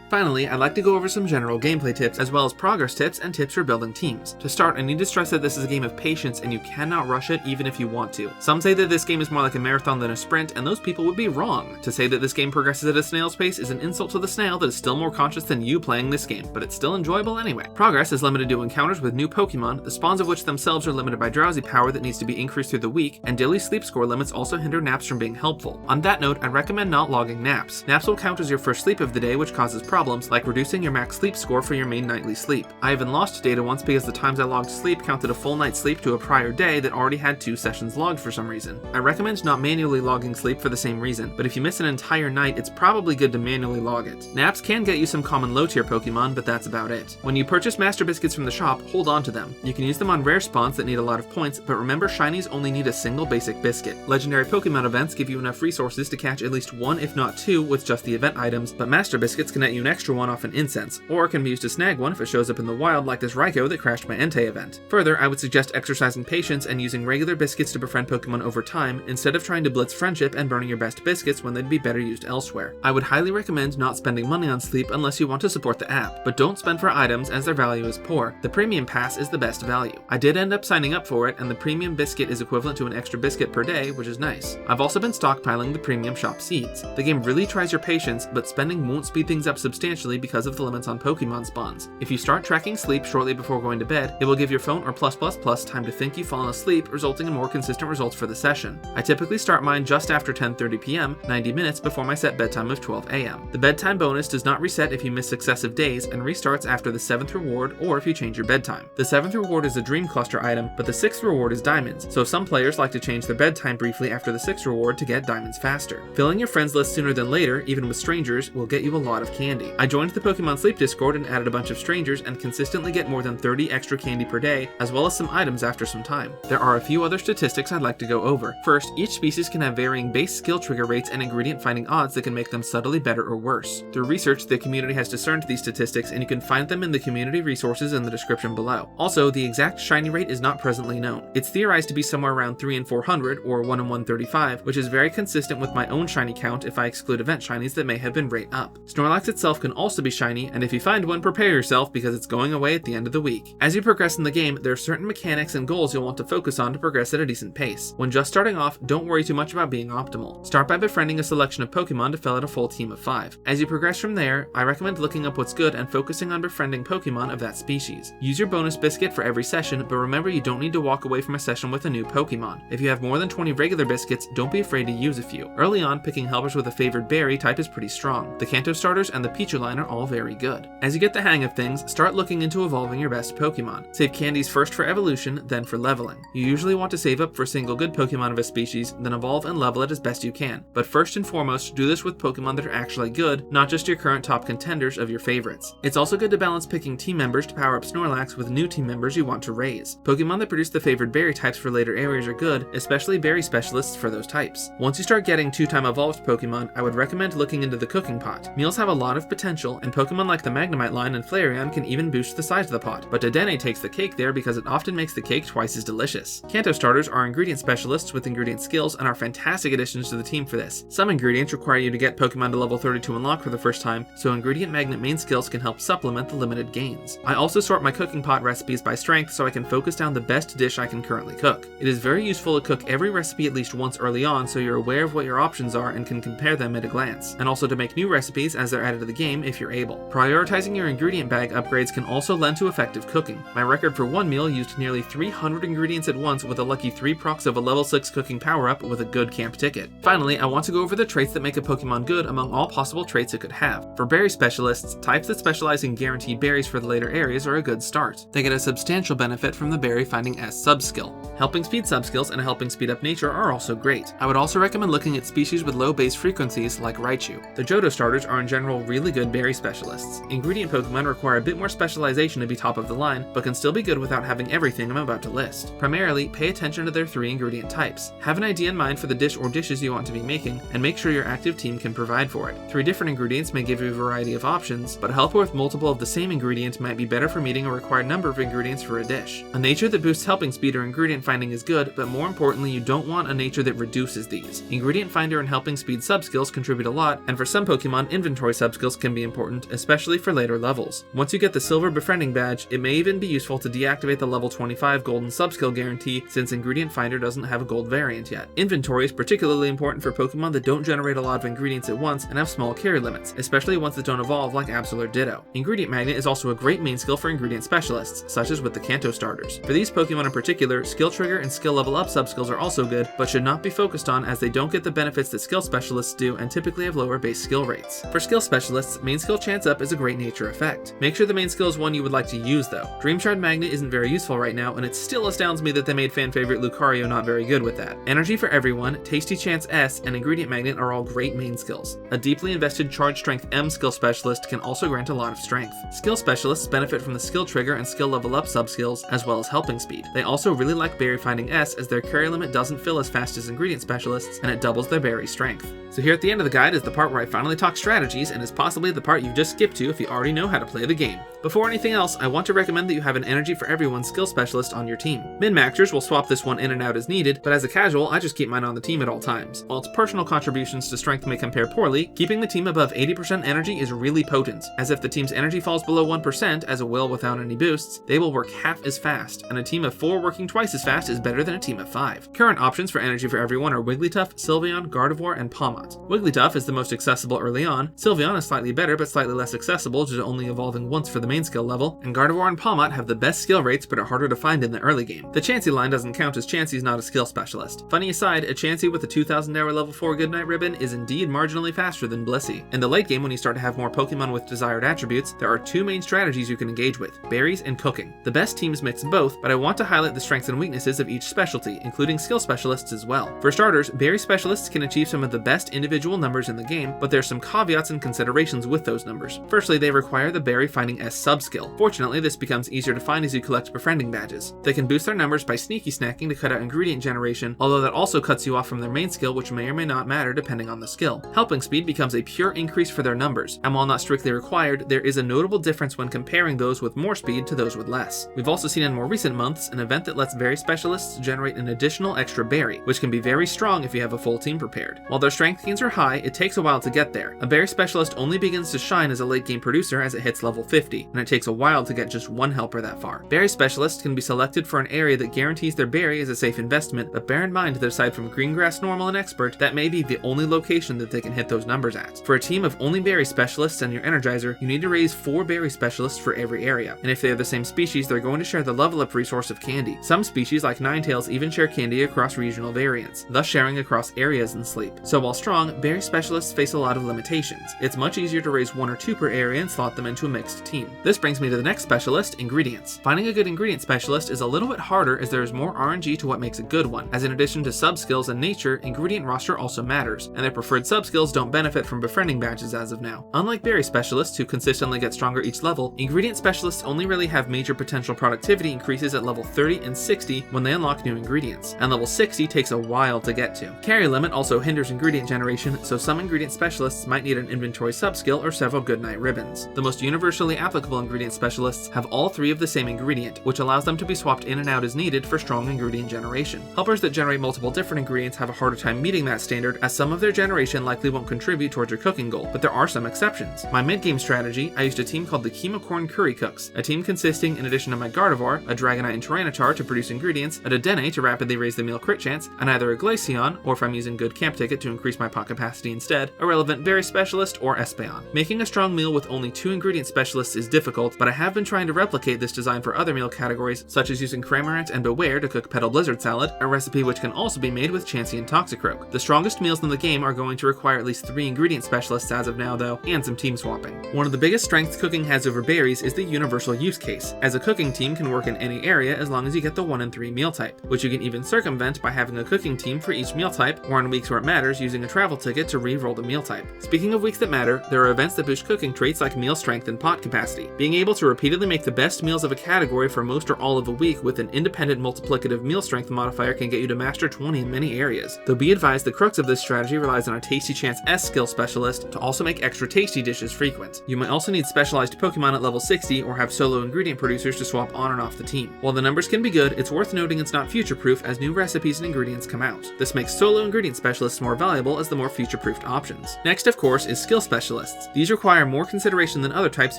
Finally, I'd like to go over some general gameplay tips, as well as progress tips and tips for building teams. To start, I need to stress that this is a game of patience and you cannot rush it even if you want to. Some say that this game is more like a marathon than a sprint, and those people would be wrong. To say that this game progresses at a snail's pace is an insult to the snail that is still more conscious than you playing this game, but it's still enjoyable anyway. Progress is limited to encounters with new Pokemon, the spawns of which themselves are limited by Drowsy power that needs to be increased through the week, and daily sleep score limits also hinder naps from being helpful. On that note, I'd recommend not logging naps. Naps will count as your first sleep of the day, which causes problems, like reducing your max sleep score for your main nightly sleep. I even lost data once because the times I logged sleep counted a full night's sleep to a prior day that already had 2 sessions logged for some reason. I recommend not manually logging sleep for the same reason, but if you miss an entire night, it's probably good to manually log it. Naps can get you some common low-tier Pokemon, but that's about it. When you purchase Master Biscuits from the shop, hold on to them. You can use them on rare spawns that need a lot of points, but remember shinies only need a single basic biscuit. Legendary Pokemon events give you enough resources to catch at least 1 if not 2 with just the event items, but Master Biscuits can net you an extra one off an incense, or can be used to snag one if it shows up in the wild like this Raikou that crashed my Entei event. Further, I would suggest exercising patience and using regular biscuits to befriend Pokemon over time, instead of trying to blitz friendship and burning your best biscuits when they'd be better used elsewhere. I would highly recommend not spending money on sleep unless you want to support the app, but don't spend for items as their value is poor. The premium pass is the best value. I did end up signing up for it, and the premium biscuit is equivalent to an extra biscuit per day, which is nice. I've also been stockpiling the premium shop seeds. The game really tries your patience, but spending won't speed things up substantially because of the limits on Pokemon spawns. If you start tracking sleep shortly before going to bed, it will give your phone or plus time to think you've fallen asleep, resulting in more consistent results for the session. I typically start mine just after 10:30 p.m., 90 minutes before my set bedtime of 12 a.m. The bedtime bonus does not reset if you miss successive days and restarts after the 7th reward or if you change your bedtime. The 7th reward is a Dream Cluster item, but the 6th reward is diamonds, so some players like to change their bedtime briefly after the 6th reward to get diamonds faster. Filling your friends list sooner than later, even with strangers, will get you a lot of candy. I joined the Pokemon Sleep Discord and added a bunch of strangers adventures and consistently get more than 30 extra candy per day, as well as some items after some time. There are a few other statistics I'd like to go over. First, each species can have varying base skill trigger rates and ingredient finding odds that can make them subtly better or worse. Through research, the community has discerned these statistics, and you can find them in the community resources in the description below. Also, the exact shiny rate is not presently known. It's theorized to be somewhere around 3 in 400 or 1 in 135, which is very consistent with my own shiny count if I exclude event shinies that may have been rate up. Snorlax itself can also be shiny, and if you find one, prepare yourself because it's going away at the end of the week. As you progress in the game, there are certain mechanics and goals you'll want to focus on to progress at a decent pace. When just starting off, don't worry too much about being optimal. Start by befriending a selection of Pokemon to fill out a full team of 5. As you progress from there, I recommend looking up what's good and focusing on befriending Pokemon of that species. Use your bonus biscuit for every session, but remember you don't need to walk away from a session with a new Pokemon. If you have more than 20 regular biscuits, don't be afraid to use a few. Early on, picking helpers with a favored berry type is pretty strong. The Kanto starters and the Pichu line are all very good. As you get the hang of things, start looking into evolving your best Pokemon. Save candies first for evolution, then for leveling. You usually want to save up for a single good Pokemon of a species, then evolve and level it as best you can. But first and foremost, do this with Pokemon that are actually good, not just your current top contenders of your favorites. It's also good to balance picking team members to power up Snorlax with new team members you want to raise. Pokemon that produce the favored berry types for later areas are good, especially berry specialists for those types. Once you start getting 2-time evolved Pokemon, I would recommend looking into the cooking pot. Meals have a lot of potential, and Pokemon like the Magnemite line and Flareon can even boost the size of the pot, but Dedenne takes the cake there because it often makes the cake twice as delicious. Kanto starters are ingredient specialists with ingredient skills and are fantastic additions to the team for this. Some ingredients require you to get Pokemon to level 30 to unlock for the first time, so ingredient magnet main skills can help supplement the limited gains. I also sort my cooking pot recipes by strength so I can focus down the best dish I can currently cook. It is very useful to cook every recipe at least once early on so you're aware of what your options are and can compare them at a glance, and also to make new recipes as they're added to the game if you're able. Prioritizing your ingredient bag upgrades can also lend to effective cooking. My record for one meal used nearly 300 ingredients at once with a lucky 3 procs of a level 6 cooking power-up with a good camp ticket. Finally, I want to go over the traits that make a Pokemon good among all possible traits it could have. For berry specialists, types that specialize in guaranteed berries for the later areas are a good start. They get a substantial benefit from the berry finding S subskill. Helping speed subskills and helping speed up nature are also great. I would also recommend looking at species with low base frequencies like Raichu. The Johto starters are in general really good berry specialists. Ingredient Pokemon require a bit more specialization to be top of the line, but can still be good without having everything I'm about to list. Primarily, pay attention to their 3 ingredient types. Have an idea in mind for the dish or dishes you want to be making, and make sure your active team can provide for it. 3 different ingredients may give you a variety of options, but a helper with multiple of the same ingredient might be better for meeting a required number of ingredients for a dish. A nature that boosts helping speed or ingredient finding is good, but more importantly, you don't want a nature that reduces these. Ingredient finder and helping speed subskills contribute a lot, and for some Pokemon, inventory subskills can be important, especially for later levels. Once you get the silver befriending badge, it may even be useful to deactivate the level 25 golden subskill guarantee since ingredient finder doesn't have a gold variant yet. Inventory is particularly important for Pokemon that don't generate a lot of ingredients at once and have small carry limits, especially ones that don't evolve like Absolute Ditto. Ingredient Magnet is also a great main skill for ingredient specialists, such as with the Kanto starters. For these Pokemon in particular, skill trigger and skill level up subskills are also good, but should not be focused on as they don't get the benefits that skill specialists do and typically have lower base skill rates. For skill specialists, main skill chance up is a great nature effect. Make sure the main skill is one you would like to use though. Dream Shard Magnet isn't very useful right now, and it still astounds me that they made fan favorite Lucario not very good with that. Energy for Everyone, Tasty Chance S, and Ingredient Magnet are all great main skills. A deeply invested Charge Strength M skill specialist can also grant a lot of strength. Skill specialists benefit from the skill trigger and skill level up subskills, as well as helping speed. They also really like berry finding S as their carry limit doesn't fill as fast as ingredient specialists, and it doubles their berry strength. So here at the end of the guide is the part where I finally talk strategies, and is possibly the part you've just skipped to if you already know how to play the game. Before anything else, I want to recommend that you have an Energy for Everyone skill specialist on your team. Min-maxers will swap this one in and out as needed, but as a casual, I just keep mine on the team at all times. While its personal contributions to strength may compare poorly, keeping the team above 80% energy is really potent, as if the team's energy falls below 1% as a will without any boosts, they will work half as fast, and a team of 4 working twice as fast is better than a team of 5. Current options for Energy for Everyone are Wigglytuff, Sylveon, Gardevoir, and Pawmot. Wigglytuff is the most accessible early on, Sylveon is slightly better but slightly less accessible due to only evolving once for the main skill level, and Gardevoir and Pawmot have the best skill rates but are harder to find in the early game. The Chansey line doesn't count as Chansey's not a skill specialist. Funny aside, a Chansey with a 2000 hour level 4 Goodnight ribbon is indeed marginally faster than Blissey. In the late game, when you start to have more Pokemon with desired attributes, there are 2 main strategies you can engage with: berries and cooking. The best teams mix both, but I want to highlight the strengths and weaknesses of each specialty, including skill specialists as well. For starters, berry specialists can achieve some of the best individual numbers in the game, but there's some caveats and considerations with those numbers. Firstly, they require the berry finding S sub-skill. Fortunately, this becomes easier to find as you collect befriending badges. They can boost their numbers by sneaky snacking to cut out ingredient generation, although that also cuts you off from their main skill, which may or may not matter depending on the skill. Helping speed becomes a pure increase for their numbers, and while not strictly required, there is a notable difference when comparing those with more speed to those with less. We've also seen in more recent months an event that lets berry specialists generate an additional extra berry, which can be very strong if you have a full team prepared. While their strength gains are high, it takes a while to get there. A berry specialist only begins to shine as a late game producer as it hits level 50, and it takes a while to get just one helper that far. Berry specialists can be selected for an area that guarantees their berry is a safe investment, but bear in mind that aside from Greengrass, Normal, and Expert, that may be the only location that they can hit those numbers at. For a team of only berry specialists and your Energizer, you need to raise 4 berry specialists for every area, and if they are the same species, they're going to share the level up resource of candy. Some species like Ninetales even share candy across regional variants, thus sharing across areas in Sleep. So while strong, berry specialists face a lot of limitations. It's much easier to raise 1 or 2 per area and slot them into a mixed team. This brings me to the next specialist, ingredients. Finding a good ingredient specialist is a little bit harder as there is more RNG to what makes a good one, as in addition to sub-skills and nature, ingredient roster also matters, and their preferred sub-skills don't benefit from befriending badges as of now. Unlike berry specialists, who consistently get stronger each level, ingredient specialists only really have major potential productivity increases at level 30 and 60 when they unlock new ingredients, and level 60 takes a while to get to. Carry limit also hinders ingredient generation, so some ingredient specialists might need an inventory sub-skill or several goodnight ribbons. The most universally applicable ingredient specialists have all 3 of the same ingredient, which allows them to be swapped in and out as needed for strong ingredient generation. Helpers that generate multiple different ingredients have a harder time meeting that standard, as some of their generation likely won't contribute towards your cooking goal, but there are some exceptions. My mid-game strategy, I used a team called the Chemocorn Curry Cooks, a team consisting, in addition to my Gardevoir, a Dragonite and Tyranitar to produce ingredients, a Dedenne to rapidly raise the meal crit chance, and either a Glaceon, or if I'm using good camp ticket to increase my pot capacity instead, a relevant berry specialist or Espeon. Making a strong meal with only 2 ingredient specialists is difficult, but I have been trying to replicate this design for other meal categories, such as using Cramorant and Beware to cook Petal Blizzard Salad, a recipe which can also be made with Chansey and Toxicroak. The strongest meals in the game are going to require at least 3 ingredient specialists as of now though, and some team swapping. One of the biggest strengths cooking has over berries is the universal use case, as a cooking team can work in any area as long as you get the 1 in 3 meal type, which you can even circumvent by having a cooking team for each meal type, or on weeks where it matters using a travel ticket to re-roll the meal type. Speaking of weeks that matter, there are events that boost cooking traits like meal strength and pot capacity. Being able to repeatedly make the best meals of a category for most or all of a week with an independent multiplicative meal strength modifier can get you to master 20 in many areas. Though be advised, the crux of this strategy relies on a Tasty Chance S skill specialist to also make extra tasty dishes frequent. You might also need specialized Pokemon at level 60 or have solo ingredient producers to swap on and off the team. While the numbers can be good, it's worth noting it's not future-proof as new recipes and ingredients come out. This makes solo ingredient specialists more valuable as the more future-proofed options. Next, of course, is skill specialists. These require more consideration than other types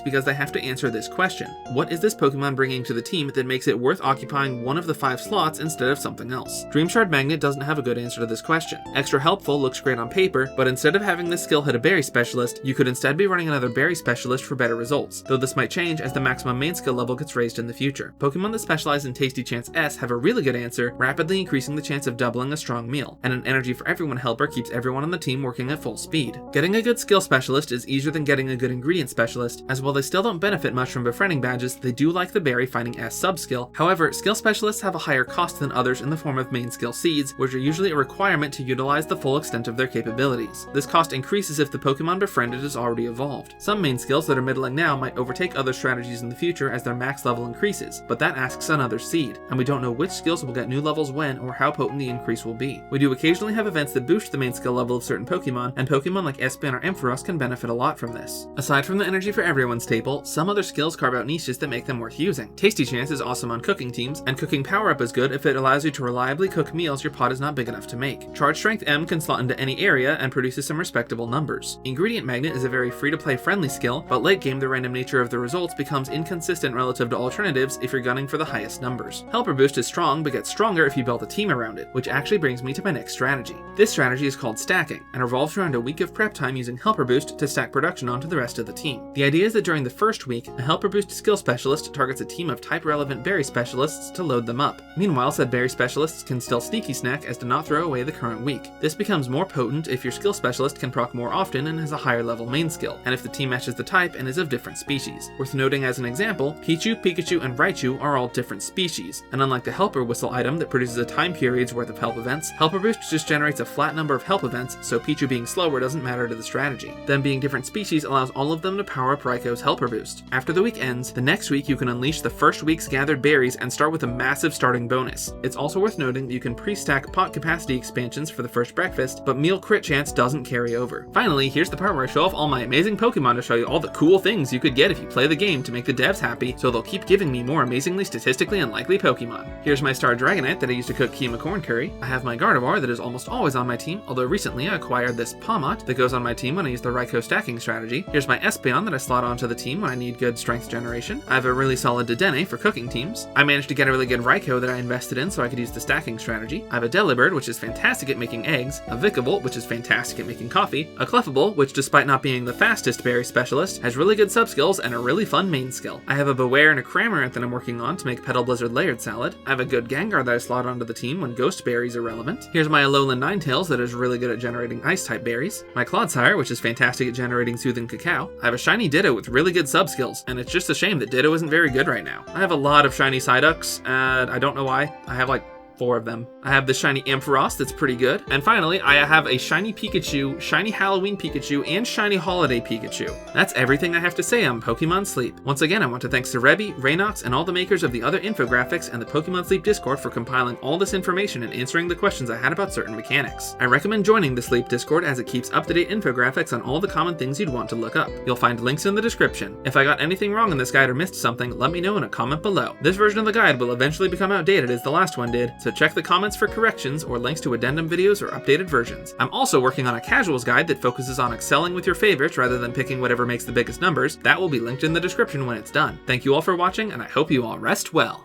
because they have to answer this question: what is this Pokemon bringing to the team that makes it worth occupying one of the 5 slots instead of something else? Dreamshard Magnet doesn't have a good answer to this question. Extra Helpful looks great on paper, but instead of having this skill hit a berry specialist, you could instead be running another berry specialist for better results, though this might change as the maximum main skill level gets raised in the future. Pokemon that specialize in Tasty Chance S have a really good answer, rapidly increasing the chance of doubling a strong meal, and an Energy for Everyone helper keeps everyone on the team working at full speed. Getting a good skill specialist is easier than getting a good ingredient specialist, as while they still don't benefit much from befriending badges, they do like the berry finding S sub-skill. However, skill specialists have a higher cost than others in the form of main skill seeds, which are usually a requirement to utilize the full extent of their capabilities. This cost increases if the Pokemon befriended is already evolved. Some main skills that are middling now might overtake other strategies in the future as their max level increases, but that asks another seed, and we don't know which skills will get new levels when or how potent the increase will be. We do occasionally have events that boost the main skill level of certain Pokemon, and Pokemon like Espeon or Ampharos can benefit a lot from this. Aside from the Energy for Everyone staple, some other skills carve out niches that make them worth using. Tasty Chance is awesome on cooking teams, and Cooking Power Up is good if it allows you to reliably cook meals your pot is not big enough to make. Charge Strength M can slot into any area and produces some respectable numbers. Ingredient Magnet is a very free-to-play friendly skill, but late game the random nature of the results becomes inconsistent relative to alternatives if you're gunning for the highest numbers. Helper Boost is strong, but gets stronger if you build a team around it, which actually brings me to my next strategy. This strategy is called stacking, and revolves around a week of prep time using Helper Boost to stack production onto the rest of the team. The idea is that during the first week, a Helper Boost skill specialist targets a team of type-relevant berry specialists to load them up. Meanwhile, said berry specialists can still sneaky snack as to not throw away the current week. This becomes more potent if your skill specialist can proc more often and has a higher level main skill, and if the team matches the type and is of different species. Worth noting as an example, Pichu, Pikachu, and Raichu are all different species, and unlike the Helper Whistle item that produces a time period's worth of help events, Helper Boost just generates a flat number of help events, so Pichu being slower doesn't matter to the strategy. Them being different species allows all of them to power up Raikou Helper Boost. 1st. After the week ends, the next week you can unleash the first week's gathered berries and start with a massive starting bonus. It's also worth noting that you can pre-stack pot capacity expansions for the first breakfast, but meal crit chance doesn't carry over. Finally, here's the part where I show off all my amazing Pokemon to show you all the cool things you could get if you play the game to make the devs happy, so they'll keep giving me more amazingly statistically unlikely Pokemon. Here's my Star Dragonite that I used to cook keema corn curry. I have my Gardevoir that is almost always on my team, although recently I acquired this Pawmot that goes on my team when I use the Raikou stacking strategy. Here's my Espeon that I slot onto the team when I need good strength generation. I have a really solid Dedenne for cooking teams. I managed to get a really good Raikou that I invested in so I could use the stacking strategy. I have a Delibird, which is fantastic at making eggs, a Vikavolt, which is fantastic at making coffee, a Clefable, which despite not being the fastest berry specialist, has really good sub skills and a really fun main skill. I have a Beware and a Cramorant that I'm working on to make Petal Blizzard layered salad. I have a good Gengar that I slot onto the team when Ghost Berries are relevant. Here's my Alolan Ninetales that is really good at generating ice-type berries. My Clodsire, which is fantastic at generating Soothing Cacao. I have a shiny Ditto with really good sub skills, and it's just a shame that Ditto isn't very good right now. I have a lot of shiny Psyducks, and I don't know why. I have like 4 of them. I have the shiny Ampharos that's pretty good. And finally, I have a shiny Pikachu, shiny Halloween Pikachu, and shiny Holiday Pikachu. That's everything I have to say on Pokemon Sleep. Once again, I want to thank Cerebi, Raynox, and all the makers of the other infographics and the Pokemon Sleep Discord for compiling all this information and answering the questions I had about certain mechanics. I recommend joining the Sleep Discord as it keeps up-to-date infographics on all the common things you'd want to look up. You'll find links in the description. If I got anything wrong in this guide or missed something, let me know in a comment below. This version of the guide will eventually become outdated as the last one did, so check the comments for corrections or links to addendum videos or updated versions. I'm also working on a casuals guide that focuses on excelling with your favorites rather than picking whatever makes the biggest numbers. That will be linked in the description when it's done. Thank you all for watching, and I hope you all rest well.